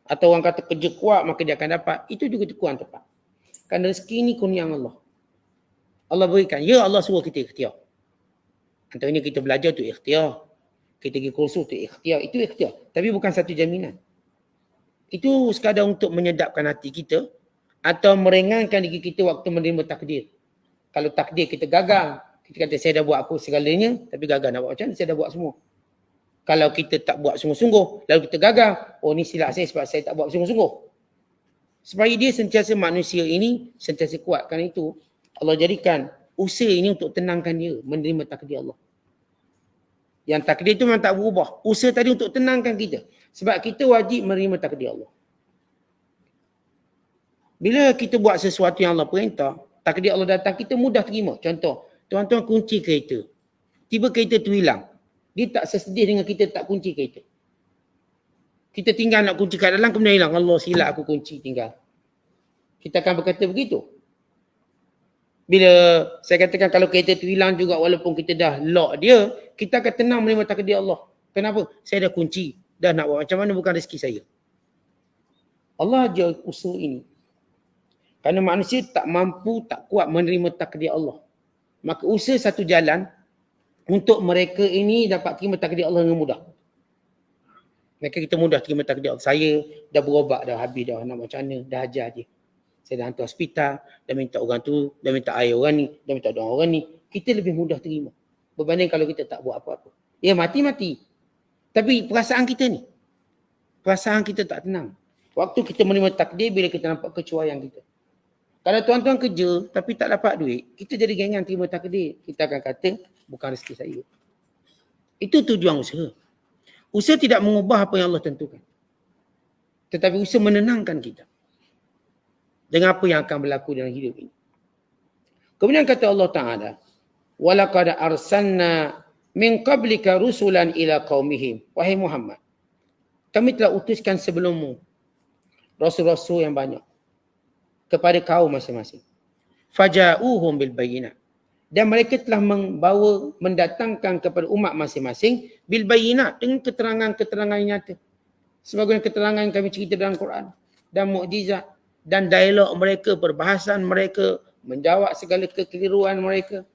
Atau orang kata kerja kuat maka dia akan dapat, itu juga kurang tepat. Kerana rezeki ini kurniaan Allah. Allah berikan. Ya, Allah suruh kita ikhtiar. Antaranya kita belajar tu ikhtiar. Kita pergi kursus tu ikhtiar. Itu ikhtiar. Tapi bukan satu jaminan. Itu sekadar untuk menyedapkan hati kita atau meringankan diri kita waktu menerima takdir. Kalau takdir kita gagal, kita kata saya dah buat apa segalanya, tapi gagal nak buat macam mana, saya dah buat semua. Kalau kita tak buat sungguh-sungguh, lalu kita gagal, oh ni silap saya sebab saya tak buat sungguh-sungguh. Supaya dia sentiasa manusia ini sentiasa kuat. Kerana itu Allah jadikan usaha ini untuk tenangkan dia menerima takdir Allah. Yang takdir itu memang tak berubah. Usaha tadi untuk tenangkan kita. Sebab kita wajib menerima takdir Allah. Bila kita buat sesuatu yang Allah perintah, takdir Allah datang, kita mudah terima. Contoh, tuan-tuan kunci kereta. Tiba kereta tu hilang. Dia tak sesedih dengan kita tak kunci kereta. Kita tinggal nak kunci kat dalam, kemudian hilang. Allah silap aku kunci tinggal. Kita akan berkata begitu. Bila saya katakan kalau kereta tu hilang juga walaupun kita dah lock dia, kita akan tenang menerima takdir Allah. Kenapa? Saya dah kunci. Dah nak buat macam mana bukan rezeki saya. Allah ajar usaha ini. Kerana manusia tak mampu, tak kuat menerima takdir Allah. Maka usaha satu jalan untuk mereka ini dapat terima takdir Allah dengan mudah. Maka kita mudah terima takdir Allah. Saya dah berobat dah habis dah nak macam mana, dah ajar je. Saya dah hantar hospital, dah minta orang tu, dah minta air orang ni, dah minta doa orang ni. Kita lebih mudah terima. Berbanding kalau kita tak buat apa-apa. Ya mati-mati. Tapi perasaan kita ni, perasaan kita tak tenang. Waktu kita menerima takdir bila kita nampak kecuaian kita. Kalau tuan-tuan kerja tapi tak dapat duit, kita jadi gengan terima takdir. Kita akan kata, bukan rezeki saya. Itu tujuan usaha. Usaha tidak mengubah apa yang Allah tentukan. Tetapi usaha menenangkan kita. Dengan apa yang akan berlaku dalam hidup ini. Kemudian kata Allah Ta'ala, وَلَقَدْ أَرْسَلْنَا مِنْ قَبْلِكَ رُسُلًا إِلَىٰ قَوْمِهِمْ. Wahai Muhammad, kami telah utuskan sebelummu rasul-rasul yang banyak kepada kaum masing-masing. فَجَاءُوهُمْ بِالْبَيِّنَاتِ. Dan mereka telah mendatangkan kepada umat masing-masing bil-bayyinat, dengan keterangan-keterangan yang nyata. Sebagaimana keterangan yang kami cerita dalam Quran dan mukjizat. Dan dialog mereka, perbahasan mereka, menjawab segala kekeliruan mereka.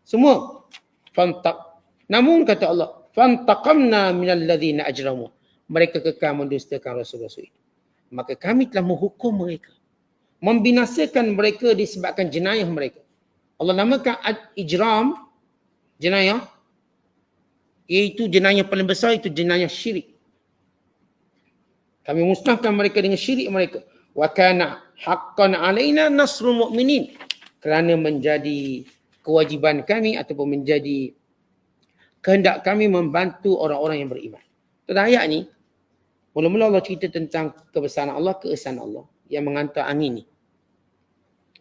Semua. Namun kata Allah, fantaqamna minal ladzina ajramu. Mereka kekal mendustakan rasul-rasul itu. Maka kami telah menghukum mereka. Membinasakan mereka disebabkan jenayah mereka. Allah namakan ijram, jenayah. Iaitu jenayah paling besar, itu jenayah syirik. Kami musnahkan mereka dengan syirik mereka. Wa kana haqqan alaina nasrul mu'minin. Kerana menjadi kewajiban kami ataupun menjadi kehendak kami membantu orang-orang yang beriman. Dalam ayat ni, mula-mula Allah cerita tentang kebesaran Allah, keesaan Allah yang menghantar angin ni.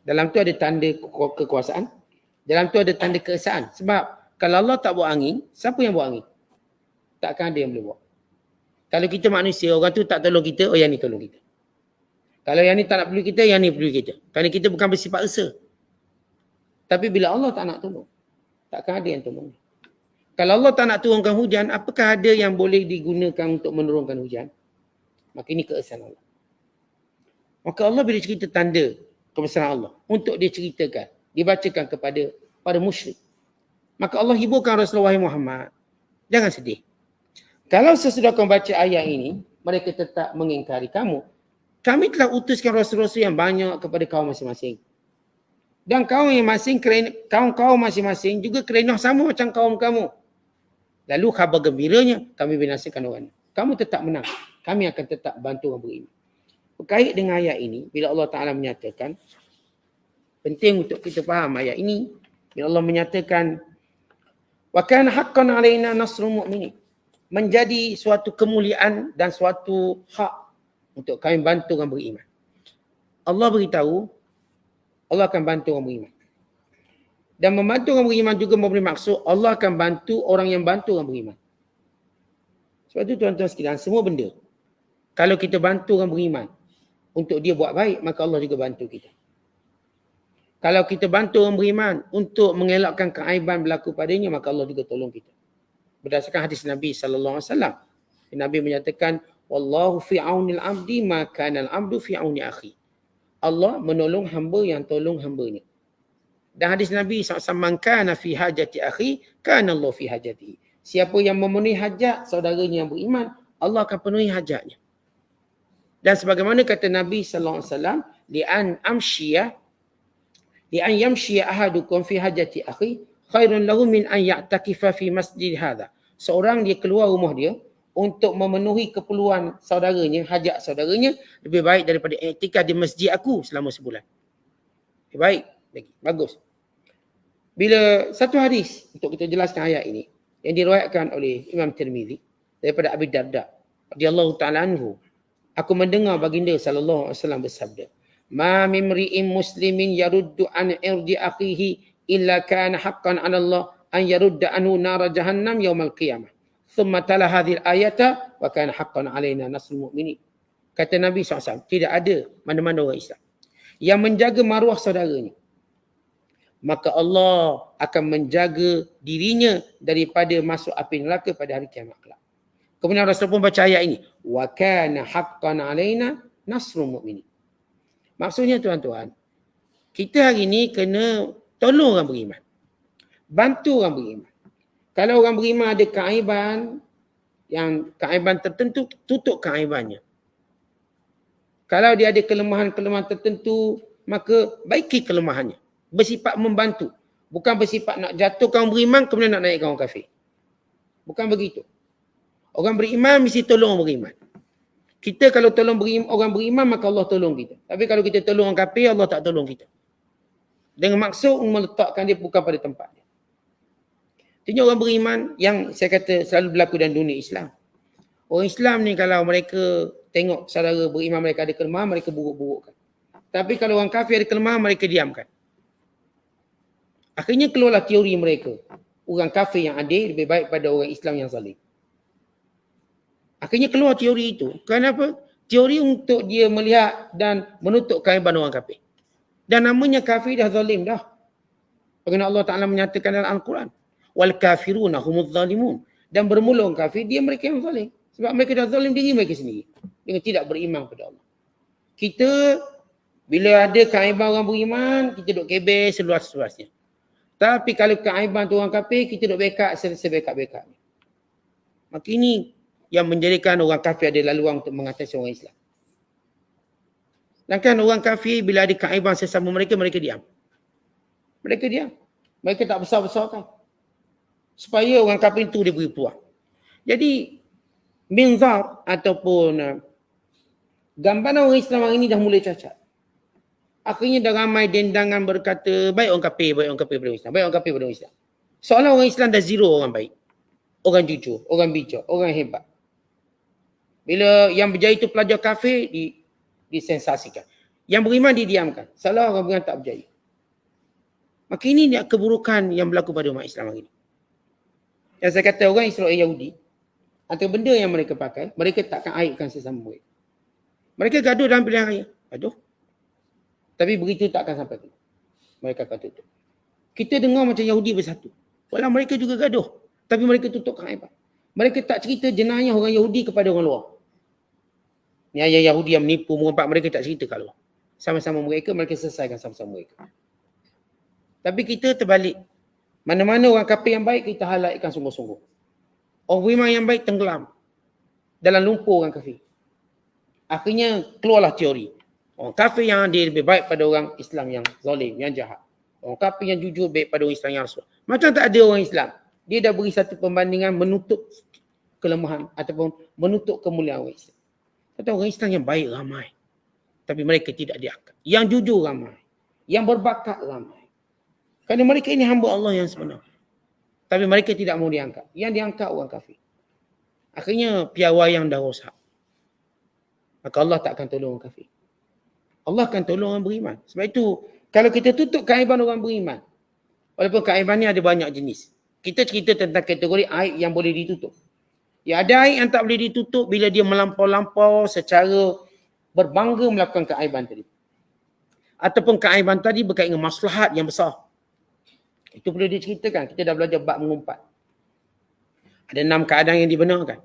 Dalam tu ada tanda kekuasaan. Dalam tu ada tanda keesaan. Sebab kalau Allah tak buat angin, siapa yang buat angin? Takkan ada yang boleh buat. Kalau kita manusia, orang tu tak tolong kita, yang ni tolong kita. Kalau yang ni tak nak perlu kita, yang ni perlu kita. Kerana kita bukan bersifat rasa. Tapi bila Allah tak nak tolong, takkan ada yang tolong. Kalau Allah tak nak turunkan hujan, apakah ada yang boleh digunakan untuk menurunkan hujan? Maka ini keesaan Allah. Maka Allah bila cerita tanda kebesaran Allah, untuk dia ceritakan, dibacakan kepada para musyrik. Maka Allah hiburkan Rasulullah Muhammad. Jangan sedih. Kalau sesudah kamu baca ayat ini, mereka tetap mengingkari kamu. Kami telah utuskan Rasul-Rasul yang banyak kepada kaum masing-masing. Dan kaum masing-masing juga kerenah sama macam kaum kamu. Lalu khabar gembiranya, kami binasakan orang. Kamu tetap menang. Kami akan tetap bantu orang beriman. Berkait dengan ayat ini, bila Allah Ta'ala menyatakan, penting untuk kita faham ayat ini, bila Allah menyatakan, wa kana haqqan alaina nasrul mu'minin. Menjadi suatu kemuliaan dan suatu hak untuk kami bantu orang beriman. Allah beritahu, Allah akan bantu orang beriman. Dan membantu orang beriman juga memberi maksud, Allah akan bantu orang yang bantu orang beriman. Sebab itu tuan-tuan sekalian, semua benda, kalau kita bantu orang beriman, untuk dia buat baik, maka Allah juga bantu kita. Kalau kita bantu orang beriman, untuk mengelakkan keaiban berlaku padanya, maka Allah juga tolong kita. Berdasarkan hadis Nabi SAW, Nabi menyatakan, wallahu fi aunil abdi ma kana al-abdu fi auni akhi. Allah menolong hamba yang tolong hambanya. Dan hadis Nabi SAW, man kana fi hajati akhi, kana Allah fi hajati. Siapa yang memenuhi hajat saudaranya yang beriman, Allah akan penuhi hajatnya. Dan sebagaimana kata Nabi SAW, li'an yamshiya ahadukum fi hajati akhi, khairun lahu min an ya'takifa fi masjid hadha. Seorang dia keluar rumah dia untuk memenuhi keperluan saudaranya, hajat saudaranya, lebih baik daripada iktikaf di masjid aku selama sebulan. Lebih baik lagi, bagus. Bila satu hadis untuk kita jelaskan ayat ini yang diriwayatkan oleh Imam Tirmizi daripada Abi Darda radhiyallahu ta'ala anhu, aku mendengar baginda sallallahu alaihi wasallam bersabda, ma mimri'in muslimin yaruddu an irdi akhihi illa kana haqqan 'ala Allah an yarudda anhu nar jahannam yaumal qiyamah. Thumma tala hadhil ayata wa kana haqqan 'alaina nasrul mu'minin. Kata Nabi SAW, tidak ada mana-mana orang Islam yang menjaga maruah saudaranya, maka Allah akan menjaga dirinya daripada masuk api neraka pada hari kiamat kelak. Kemudian Rasul pun baca ayat ini, wa kana haqqan 'alaina nasrul mu'minin. Maksudnya tuan-tuan, kita hari ini kena tolong orang beriman. Bantu orang beriman. Kalau orang beriman ada keaiban, yang keaiban tertentu, tutup keaibannya. Kalau dia ada kelemahan-kelemahan tertentu, maka baiki kelemahannya. Bersifat membantu. Bukan bersifat nak jatuhkan orang beriman, kemudian nak naikkan orang kafir. Bukan begitu. Orang beriman mesti tolong orang beriman. Kita kalau tolong orang beriman, maka Allah tolong kita. Tapi kalau kita tolong orang kafir, Allah tak tolong kita. Dengan maksud meletakkan dia bukan pada tempat dia. Artinya orang beriman yang saya kata selalu berlaku dalam dunia Islam. Orang Islam ni kalau mereka tengok saudara beriman mereka ada kelemahan, mereka buruk-burukkan. Tapi kalau orang kafir ada kelemahan, mereka diamkan. Akhirnya keluarlah teori mereka. Orang kafir yang adil lebih baik pada orang Islam yang zalim. Akhirnya keluar teori itu. Kenapa? Teori untuk dia melihat dan menutup keaiban orang kafir. Dan namanya kafir dah zalim dah. Kerana Allah Ta'ala menyatakan dalam Al-Quran, wal kafiruna humuz zalimun. Dan bermula orang kafir, dia mereka yang zalim. Sebab mereka dah zalim diri mereka sendiri. Dengan tidak beriman kepada Allah. Kita, bila ada keaiban orang beriman, kita duduk kebel seluas-luasnya. Tapi kalau keaiban tu orang kafir, kita duduk backup sebackup-backupnya. Maka ini yang menjadikan orang kafir ada laluan untuk mengatasi orang Islam. Sedangkan orang kafir bila ada keaiban sesama mereka, mereka diam. Mereka diam. Mereka tak besar-besarkan. Supaya orang kafir itu dia beri peluang. Jadi, minzar ataupun Gambaran orang Islam hari ini dah mulai cacat. Akhirnya dah ramai dendangan berkata, baik orang kafir pada orang Islam. Baik orang kafir pada orang Islam. Seolah orang Islam dah zero orang baik. Orang jujur, orang bijak, orang hebat. Bila yang berjaya itu pelajar kafir, disensasikan. Yang beriman didiamkan. Salah orang beriman tak berjaya. Maka ini keburukan yang berlaku pada umat Islam hari ini. Yang saya kata orang Israel Yahudi, antara benda yang mereka pakai, mereka takkan aibkan sesama mereka. Mereka gaduh dalam pilihan raya. Gaduh. Tapi begitu takkan sampai ke. Mereka akan tutup. Kita dengar macam Yahudi bersatu. Walau mereka juga gaduh. Tapi mereka tutup keaiban. Mereka tak cerita jenayah orang Yahudi kepada orang luar. Ni ayah Yahudi yang menipu, merompak, mereka tak cerita kat luar. Sama-sama mereka selesaikan sama-sama mereka. Tapi kita terbalik. Mana-mana orang kafir yang baik, kita highlightkan sungguh-sungguh. Orang beriman yang baik tenggelam dalam lumpur orang kafir. Akhirnya keluarlah teori. Orang kafir yang adil lebih baik pada orang Islam yang zalim, yang jahat. Orang kafir yang jujur baik pada orang Islam yang rasul. Macam tak ada orang Islam. Dia dah beri satu perbandingan menutup kelemahan ataupun menutup kemuliaan orang Islam. Kata orang Islam yang baik ramai. Tapi mereka tidak diangkat. Yang jujur ramai. Yang berbakat ramai. Kerana mereka ini hamba Allah yang sebenar. Tapi mereka tidak mau diangkat. Yang diangkat orang kafir. Akhirnya piawai yang dah rosak. Maka Allah tak akan tolong orang kafir. Allah akan tolong orang beriman. Sebab itu, kalau kita tutup keaiban orang beriman, walaupun keaiban ni ada banyak jenis. Kita cerita tentang kategori aib yang boleh ditutup. Ya, ada aib yang tak boleh ditutup bila dia melampau-lampau secara berbangga melakukan keaiban tadi. Ataupun keaiban tadi berkaitan dengan maslahat yang besar. Itu perlu diceritakan. Kita dah belajar bab mengumpat. Ada 6 keadaan yang dibenarkan.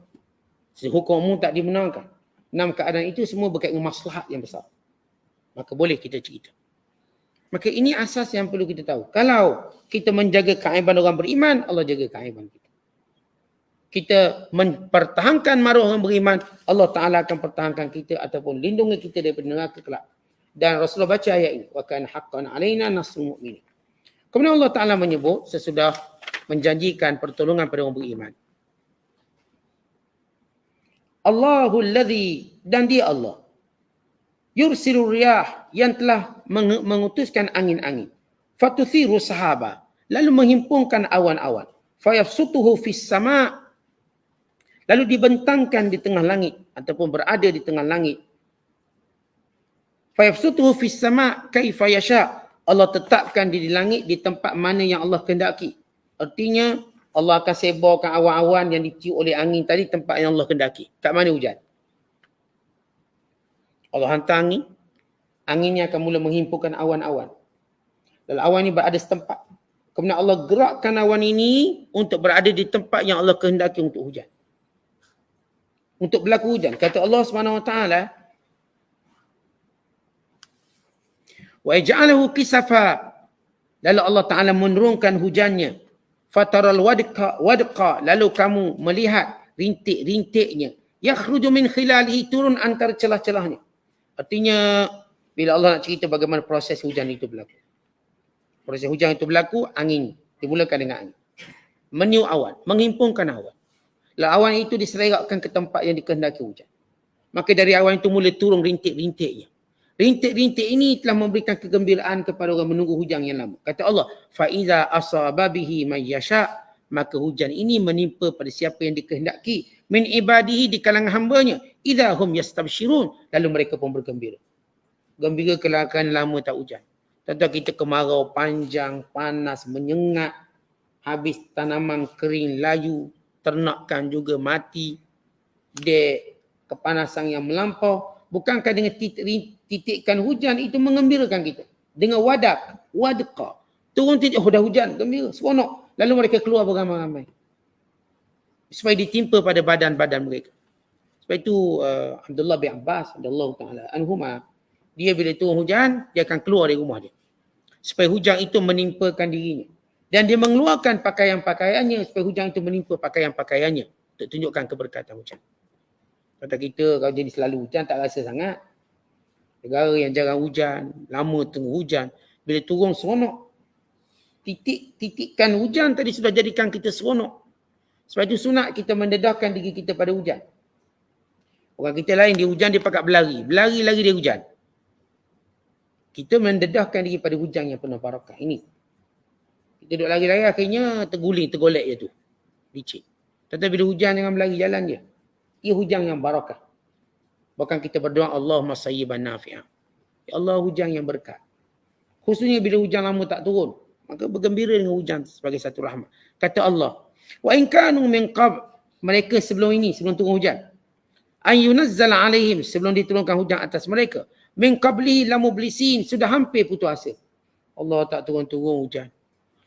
Hukum umum tak dibenarkan. 6 keadaan itu semua berkaitan dengan maslahat yang besar. Maka boleh kita cerita. Maka ini asas yang perlu kita tahu. Kalau kita menjaga keaiban orang beriman, Allah jaga keaiban kita. Kita mempertahankan maruah orang beriman, Allah Ta'ala akan pertahankan kita ataupun lindungi kita daripada neraka kelak. Dan Rasulullah baca ayat ini. Wa kana haqqan alaina nasrul mu'minin. Kemudian Allah Ta'ala menyebut sesudah menjanjikan pertolongan pada orang beriman. Allahul ladzi, dan dia Allah. Yursilur riyah, yang telah mengutuskan angin-angin. Fatuthiru sahaba, lalu menghimpunkan awan-awan. Fayafsutuhu fis sama', lalu dibentangkan di tengah langit ataupun berada di tengah langit. Fayafsutuhu fis sama' kaifa yasha', Allah tetapkan di langit di tempat mana yang Allah kehendaki. Artinya Allah akan sebarkan awan-awan yang ditiup oleh angin tadi tempat yang Allah kehendaki. Kat mana hujan? Allah hantar angin. Anginnya akan mula menghimpunkan awan-awan. Lalu awan ini berada setempat. Kemudian Allah gerakkan awan ini untuk berada di tempat yang Allah kehendaki untuk hujan. Untuk berlaku hujan. Kata Allah SWT, wa ij'alahu kisafa, lalu Allah Ta'ala menurunkan hujannya. Fataral wadqa, lalu kamu melihat rintik-rintiknya. Yakhruju min khilalihi, turun antara celah-celahnya. Artinya, bila Allah nak cerita bagaimana proses hujan itu berlaku. Proses hujan itu berlaku, angin. Dimulakan dengan angin. Meniup awan, menghimpunkan awan. Lalu awan itu disererakkan ke tempat yang dikehendaki hujan. Maka dari awan itu mula turun rintik-rintiknya. Rintik-rintik ini telah memberikan kegembiraan kepada orang menunggu hujan yang lama. Kata Allah, فَإِذَا أَصَابَ بِهِ مَنْ يَشَاءُ, maka hujan ini menimpa pada siapa yang dikehendaki. Min ibadihi, di kalangan hambanya. إِذَا هُمْ يَسْتَبْشِرُونَ, lalu mereka pun bergembira. Gembira kelakon lama tak hujan. Tentu kita kemarau panjang, panas, menyengat. Habis tanaman kering, layu. Ternakan juga mati. Kepanasan yang melampau. Bukankah dengan titikkan hujan itu mengembirakan kita? Dengan wadqa. Turun titik, dah hujan, gembira, seronok. Lalu mereka keluar beramai-ramai. Supaya ditimpa pada badan-badan mereka. Sebab itu Abdullah bin Abbas, radhiyallahu ta'ala anhuma, dia bila turun hujan, dia akan keluar dari rumah dia. Supaya hujan itu menimpakan dirinya. Dan dia mengeluarkan pakaian-pakaiannya supaya hujan itu menimpa pakaian-pakaiannya. Untuk tunjukkan keberkatan hujan. Kata kita kalau jadi selalu hujan tak rasa sangat. Negara yang jarang hujan, lama tengah hujan, bila turun seronok. Titikkan hujan tadi sudah jadikan kita seronok. Sebab itu sunat kita mendedahkan diri kita pada hujan. Orang kita lain dia hujan dia pakat berlari. Berlari-lari dia hujan. Kita mendedahkan diri pada hujan yang penuh barakah. Ini. Kita duduk lari-lari akhirnya terguling, tergolek je tu. Licin. Tetapi bila hujan jangan berlari jalan je. Ia hujan yang barakah. Bahkan kita berdoa Allahumma sayyiban nafi'ah. Ya Allah hujan yang berkat. Khususnya bila hujan lama tak turun. Maka bergembira dengan hujan sebagai satu rahmat. Kata Allah. Wa in kanu min qabl. Mereka sebelum ini, sebelum turun hujan. An yunazzala alaihim. Sebelum diturunkan hujan atas mereka. Min qablihi lamublisin. Sudah hampir putus asa. Allah tak turun-turun hujan.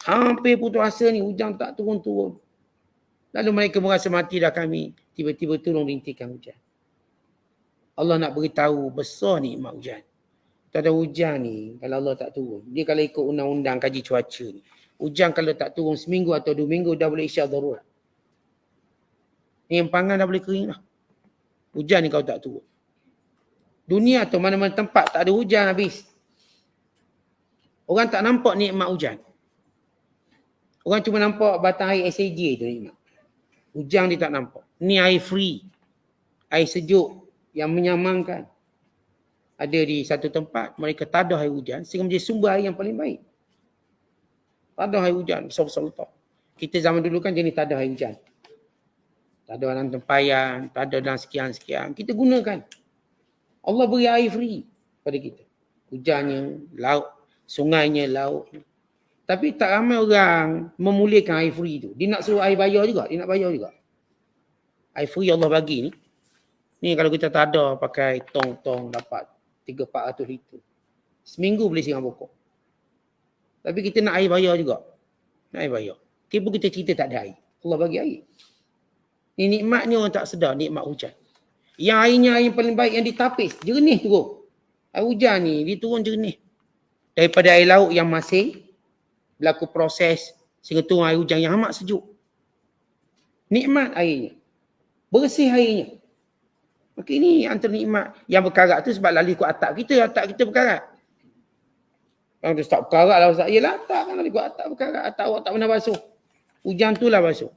Hampir putus asa ni hujan tak turun-turun. Lalu mereka merasa mati dah kami. Tiba-tiba turun rintikan hujan. Allah nak beritahu besar nikmat hujan. Tak ada hujan ni kalau Allah tak turun. Dia kalau ikut undang-undang kaji cuaca ni. Hujan kalau tak turun seminggu atau 2 minggu dah boleh isyak darurat. Ni yang pangan dah boleh kering lah. Hujan ni kalau tak turun. Dunia atau mana-mana tempat tak ada hujan habis. Orang tak nampak nikmat hujan. Orang cuma nampak batang air SAJ tu nikmat. Hujan dia tak nampak. Ni air free. Air sejuk yang menyamankan. Ada di satu tempat, mereka tadah air hujan sehingga menjadi sumber air yang paling baik. Tadah air hujan, besar-besar letak. Kita zaman dulu kan jenis tadah air hujan. Tadah dalam tempayan, tadah dalam sekian-sekian. Kita gunakan. Allah beri air free pada kita. Hujannya, laut, sungainya, laut. Tapi tak ramai orang memulihkan air free tu. Dia nak suruh air bayar juga, dia nak bayar juga. Air free Allah bagi ni. Ni kalau kita tadah pakai tong-tong dapat 300-400 liter. Seminggu boleh siram pokok. Tapi kita nak air bayar juga. Nak air bayar. Tiba kita cerita tak ada air. Allah bagi air. Ni nikmat ni orang tak sedar, nikmat hujan. Yang airnya air yang paling baik yang ditapis, jernih turun. Air hujan ni dia turun jernih. Daripada air laut yang masih berlaku proses sehingga turun air hujan yang amat sejuk. Nikmat airnya. Bersih airnya. Maka ini antara nikmat yang berkarat tu sebab lalu ikut atap kita berkarat. Kalau dia tak berkarat lah Ustaz. Yelah atap kan lalu ikut atap berkarat. Atap awak tak pernah basuh. Hujan tu lah basuh.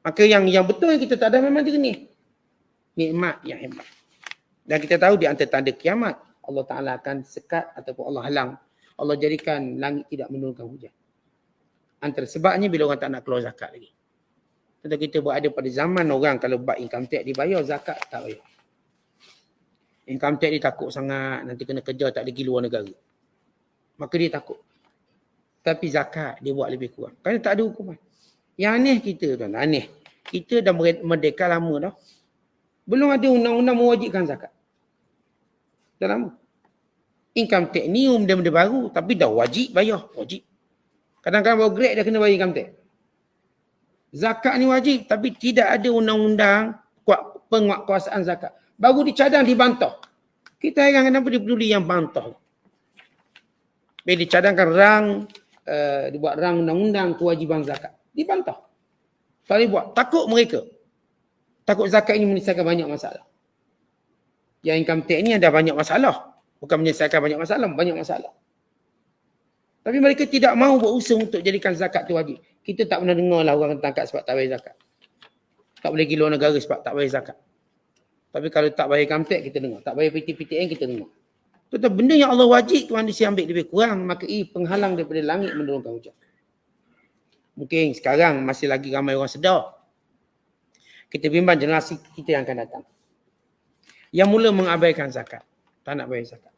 Maka yang betul yang kita tak ada memang jernih. Nikmat yang hebat. Dan kita tahu di antara tanda kiamat. Allah Ta'ala akan sekat ataupun Allah halang. Allah jadikan langit tidak menurunkan hujan. Antara sebabnya bila orang tak nak keluar zakat lagi. Tentu kita berada pada zaman orang kalau buat income tax dibayar, zakat tak bayar. Income tax dia takut sangat, nanti kena kejar tak pergi luar negara. Maka dia takut. Tapi zakat dia buat lebih kurang. Kerana tak ada hukuman. Yang aneh kita tuan, aneh. Kita dah merdeka lama dah. Belum ada undang-undang mewajibkan zakat. Dah lama. Income tax ni benda-benda baru tapi dah wajib bayar. Wajib. Kadang-kadang baru grade dah kena bayar income tax. Zakat ni wajib tapi tidak ada undang-undang penguatkuasaan zakat. Baru dicadang dibantah. Kita heran kenapa dia peduli yang bantah. Bila dicadangkan rang, dibuat rang undang-undang kewajiban zakat. Dibantah. Tak boleh buat. Takut mereka. Takut zakat ini menyelesaikan banyak masalah. Yang income tax ni ada banyak masalah. Bukan menyelesaikan banyak masalah. Tapi mereka tidak mahu berusaha untuk jadikan zakat itu wajib. Kita tak pernah dengar lah orang tangkap sebab tak bayar zakat. Tak boleh pergi luar negara sebab tak bayar zakat. Tapi kalau tak bayar income tax kita dengar. Tak bayar PTPTN kita dengar. Tetapi benda yang Allah wajib manusia ambil lebih kurang. Maka ia penghalang daripada langit menurunkan hujan. Mungkin sekarang masih lagi ramai orang sedar. Kita bimbang generasi kita yang akan datang. Yang mula mengabaikan zakat. Tak nak bayar zakat.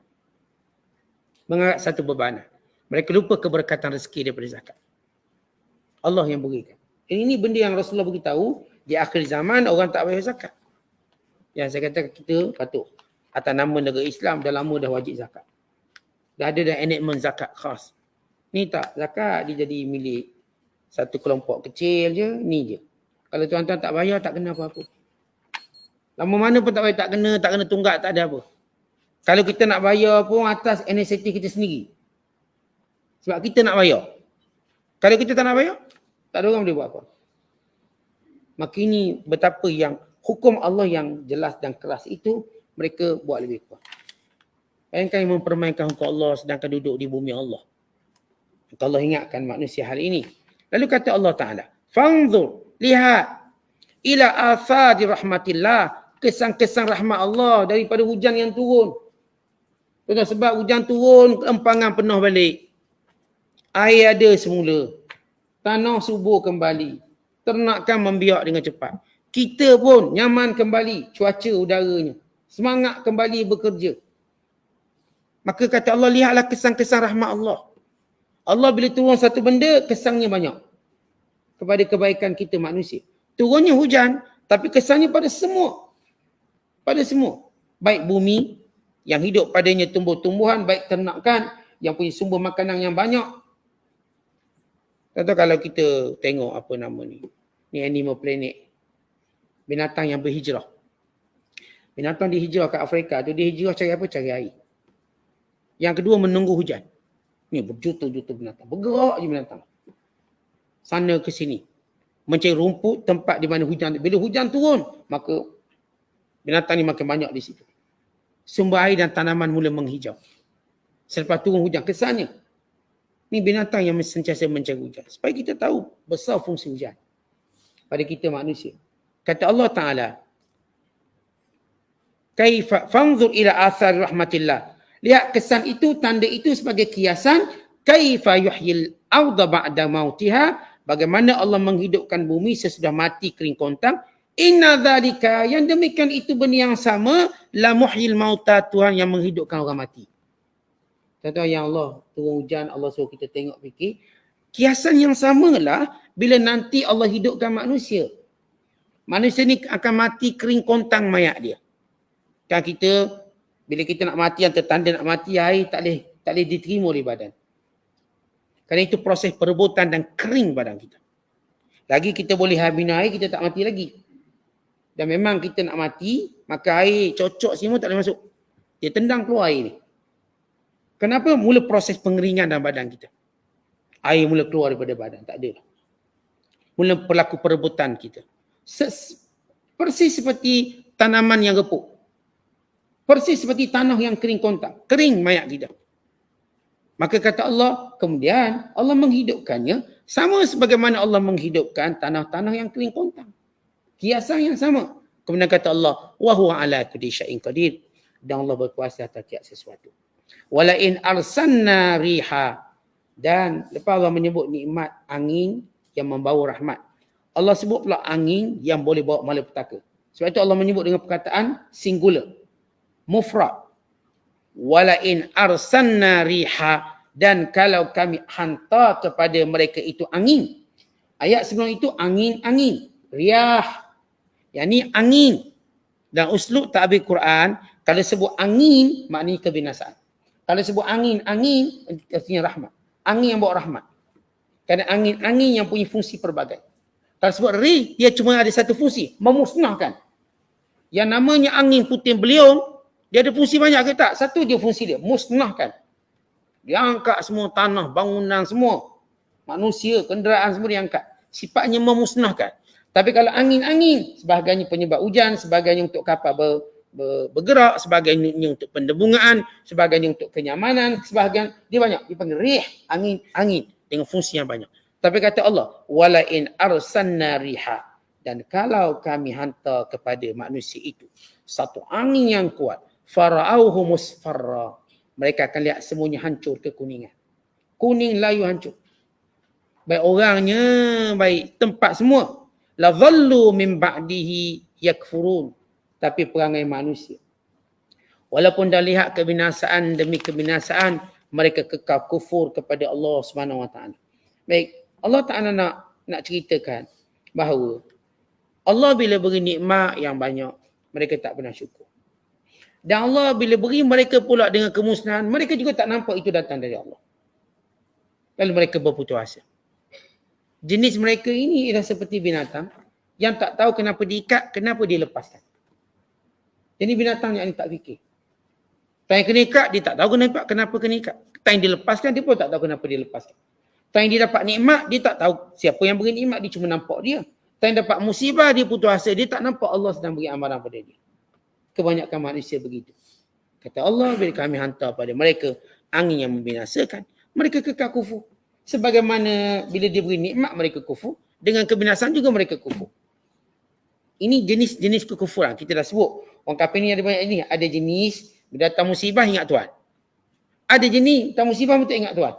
Menganggap satu bebanan. Mereka lupa keberkatan rezeki daripada zakat. Allah yang berikan. Ini benda yang Rasulullah beritahu di akhir zaman orang tak bayar zakat. Yang saya kata kita patut atas nama negara Islam dah lama dah wajib zakat. Dah ada dah enactment zakat khas. Ni tak zakat dia jadi milik satu kelompok kecil je, ni je. Kalau tuan-tuan tak bayar tak kena apa-apa. Lama mana pun tak bayar tak kena tunggak tak ada apa. Kalau kita nak bayar pun atas inisiatif kita sendiri. Sebab kita nak bayar. Kalau kita tak nak bayar, tak ada orang boleh buat apa. Maka ini betapa yang hukum Allah yang jelas dan keras itu mereka buat lebih kuat. Bayangkan yang mempermainkan hukum Allah sedangkan duduk di bumi Allah. Maka Allah ingatkan manusia hal ini. Lalu kata Allah Ta'ala, Fanzur, lihat, ila athari rahmatillah, kesan-kesan rahmat Allah daripada hujan yang turun. Tuan sebab hujan turun, empangan penuh balik. Air ada semula. Tanah subur kembali. Ternakan membiak dengan cepat. Kita pun nyaman kembali cuaca udaranya. Semangat kembali bekerja. Maka kata Allah, lihatlah kesan-kesan rahmat Allah. Allah bila turun satu benda, kesannya banyak. Kepada kebaikan kita manusia. Turunnya hujan, tapi kesannya pada semua. Pada semua. Baik bumi, yang hidup padanya tumbuh-tumbuhan, baik ternakan, yang punya sumber makanan yang banyak. Contoh kalau kita tengok apa nama ni. Ni Animal Planet. Binatang yang berhijrah. Binatang dihijrah kat Afrika tu, dihijrah cari apa? Cari air. Yang kedua menunggu hujan. Ni berjuta-juta binatang. Bergerak je binatang. Sana ke sini. Mencari rumput tempat di mana hujan. Bila hujan turun, maka binatang ni makin banyak di situ. Sumber air dan tanaman mula menghijau. Selepas turun hujan, kesannya. Ni binatang yang sentiasa mencari hujan. Supaya kita tahu besar fungsi hujan. Pada kita manusia. Kata Allah Ta'ala. Kaifa fanzur ila athar rahmatillah. Lihat kesan itu, tanda itu sebagai kiasan. Kaifa yuhyil arda ba'da mautiha. Bagaimana Allah menghidupkan bumi sesudah mati kering kontang. Inna dzalika, yang demikian itu benda yang sama. La muhyil mauta, Tuhan yang menghidupkan orang mati. Contoh yang Allah turun hujan, Allah suruh kita tengok fikir. Kiasan yang samalah bila nanti Allah hidupkan manusia. Manusia ni akan mati kering kontang mayat dia. Kan kita, bila kita nak mati, yang tertanda nak mati, air tak boleh diterima oleh badan. Kerana itu proses perebutan dan kering badan kita. Lagi kita boleh minum air, kita tak mati lagi. Dan memang kita nak mati, maka air cocok semua tak boleh masuk. Dia tendang keluar air ni. Kenapa? Mula proses pengeringan dalam badan kita. Air mula keluar daripada badan. Tak ada. Mula berlaku perebutan kita. Persis seperti tanaman yang repuk. Persis seperti tanah yang kering kontang. Kering mayat kita. Maka kata Allah, kemudian Allah menghidupkannya sama sebagaimana Allah menghidupkan tanah-tanah yang kering kontang. Kiasan yang sama. Kemudian kata Allah, wa huwa ala kulli syai'in qadir. Dan Allah berkuasa atas tiap sesuatu. Wala in arsalna riha. Dan lepas Allah menyebut nikmat angin yang membawa rahmat. Allah sebut pula angin yang boleh bawa malapetaka. Sebab itu Allah menyebut dengan perkataan singular. Mufrad. Wala in arsalna riha. Dan kalau kami hantar kepada mereka itu angin. Ayat sebelum itu angin-angin. Riyah. Yang ni angin. Dan uslub ta'bir Quran, kalau sebut angin, maknanya kebinasaan. Kalau sebut angin-angin, artinya rahmat. Angin yang bawa rahmat. Kerana angin-angin yang punya fungsi pelbagai. Kalau sebut rih, dia cuma ada satu fungsi, memusnahkan. Yang namanya angin puting beliung, dia ada fungsi banyak ke tak? Satu dia fungsi dia, musnahkan. Dia angkat semua tanah, bangunan semua. Manusia, kenderaan semua dia angkat. Sifatnya memusnahkan. Tapi kalau angin-angin, sebagainya penyebab hujan, sebagainya untuk kapal bergerak, sebagainya untuk pendebungan, sebagainya untuk kenyamanan, sebahagian dia banyak. Dipanggil rih, angin dengan fungsi yang banyak. Tapi kata Allah, wala in arsalna riha, dan kalau kami hantar kepada manusia itu satu angin yang kuat, fara'auhu musfarra, mereka akan lihat semuanya hancur kekuningan. Kuning layu hancur. Baik orangnya, baik tempat semua. La dhallu min ba'dihi yakfurun. Tapi perangai manusia. Walaupun dah lihat kebinasaan demi kebinasaan, mereka kekal kufur kepada Allah Subhanahu Wa Taala. Baik, Allah Ta'ala nak ceritakan bahawa Allah bila beri nikmat yang banyak, mereka tak pernah syukur. Dan Allah bila beri mereka pula dengan kemusnahan, mereka juga tak nampak itu datang dari Allah. Lalu mereka berputus asa. Jenis mereka ini ialah seperti binatang yang tak tahu kenapa diikat, kenapa dilepaskan. Jadi binatang yang ini tak fikir. Tanya kena ikat, dia tak tahu kenapa kena ikat. Tanya dilepaskan, dia pun tak tahu kenapa dilepaskan. Tanya dia dapat nikmat, dia tak tahu siapa yang beri nikmat, dia cuma nampak dia. Tanya dapat musibah, dia putus asa, dia tak nampak Allah sedang beri amaran pada dia. Kebanyakan manusia begitu. Kata Allah, bila kami hantar pada mereka angin yang membinasakan, mereka kekal kufur. Sebagaimana bila dia beri nikmat, mereka kufur. Dengan kebinasaan juga mereka kufur. Ini jenis-jenis kekufuran. Kita dah sebut. Orang kafir ni ada banyak ni. Ada jenis, bila datang musibah ingat Tuhan. Ada jenis, datang musibah untuk ingat Tuhan.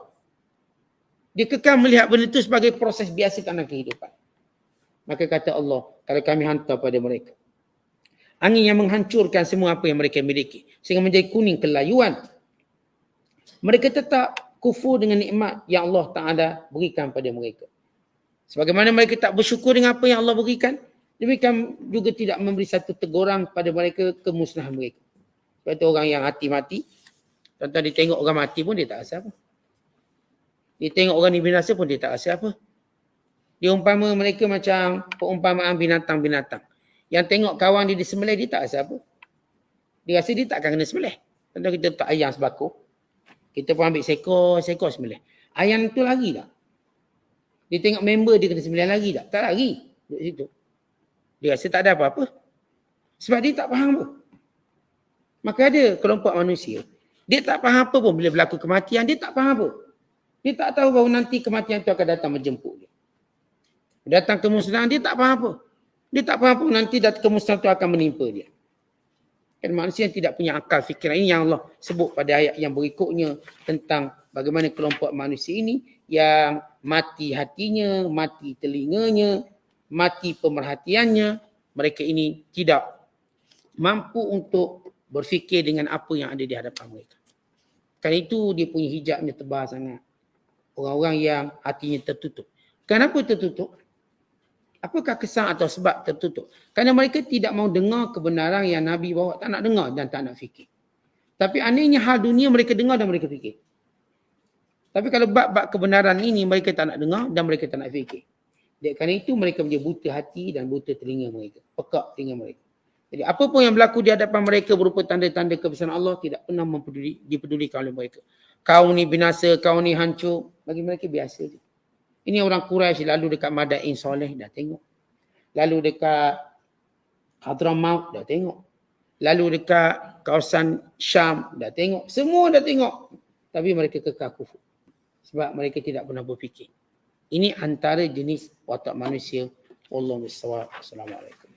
Dia kekal melihat benda itu sebagai proses biasa dalam kehidupan. Maka kata Allah, kalau kami hantar pada mereka angin yang menghancurkan semua apa yang mereka miliki, sehingga menjadi kuning kelayuan, mereka tetap kufur dengan nikmat yang Allah Ta'ala berikan pada mereka. Sebagaimana mereka tak bersyukur dengan apa yang Allah berikan, demikian juga tidak memberi satu teguran pada mereka kemusnahan mereka. Sebab itu orang yang hati mati, contoh dia tengok orang mati pun dia tak rasa apa. Dia tengok orang ni binasa pun dia tak rasa apa. Dia umpama mereka macam perumpamaan binatang-binatang. Yang tengok kawan dia disembelih, dia tak rasa apa. Dia rasa dia tak akan kena sembelih. Contoh kita letak ayam sebakul. Kita pun ambil seekor sembelih. Ayam tu lari tak? Dia tengok member dia kena sembelih lari tak? Tak lari. Duduk situ. Dia rasa tak ada apa-apa. Sebab dia tak faham apa. Maka ada kelompok manusia. Dia tak faham apa pun bila berlaku kematian. Dia tak faham apa. Dia tak tahu bahawa nanti kematian itu akan datang menjemput dia. Datang kemusnahan, dia tak faham apa. Dia tak faham pun nanti kemusnahan itu akan menimpa dia. Kan manusia yang tidak punya akal fikiran. Ini yang Allah sebut pada ayat yang berikutnya tentang bagaimana kelompok manusia ini yang mati hatinya, mati telinganya, mati pemerhatiannya. Mereka ini tidak mampu untuk berfikir dengan apa yang ada di hadapan mereka. Kerana itu dia punya hijabnya tebal sangat. Orang-orang yang hatinya tertutup. Kenapa tertutup? Apakah kesan atau sebab tertutup? Kerana mereka tidak mau dengar kebenaran yang Nabi bawa. Tak nak dengar dan tak nak fikir. Tapi anehnya hal dunia mereka dengar dan mereka fikir. Tapi kalau bab-bab kebenaran ini mereka tak nak dengar dan mereka tak nak fikir. Kerana itu mereka menjadi buta hati dan buta telinga mereka. Pekak telinga mereka. Jadi apa pun yang berlaku di hadapan mereka berupa tanda-tanda kebesaran Allah tidak pernah dipedulikan oleh mereka. Kau ni binasa, kau ni hancur. Bagi mereka biasa je. Ini orang Quraisy lalu dekat Madain Soleh dah tengok. Lalu dekat Hadramaut dah tengok. Lalu dekat kawasan Syam dah tengok. Semua dah tengok. Tapi mereka kekal kufur. Sebab mereka tidak pernah berfikir. Ini antara jenis watak manusia. Wallahu a'lam. Assalamualaikum.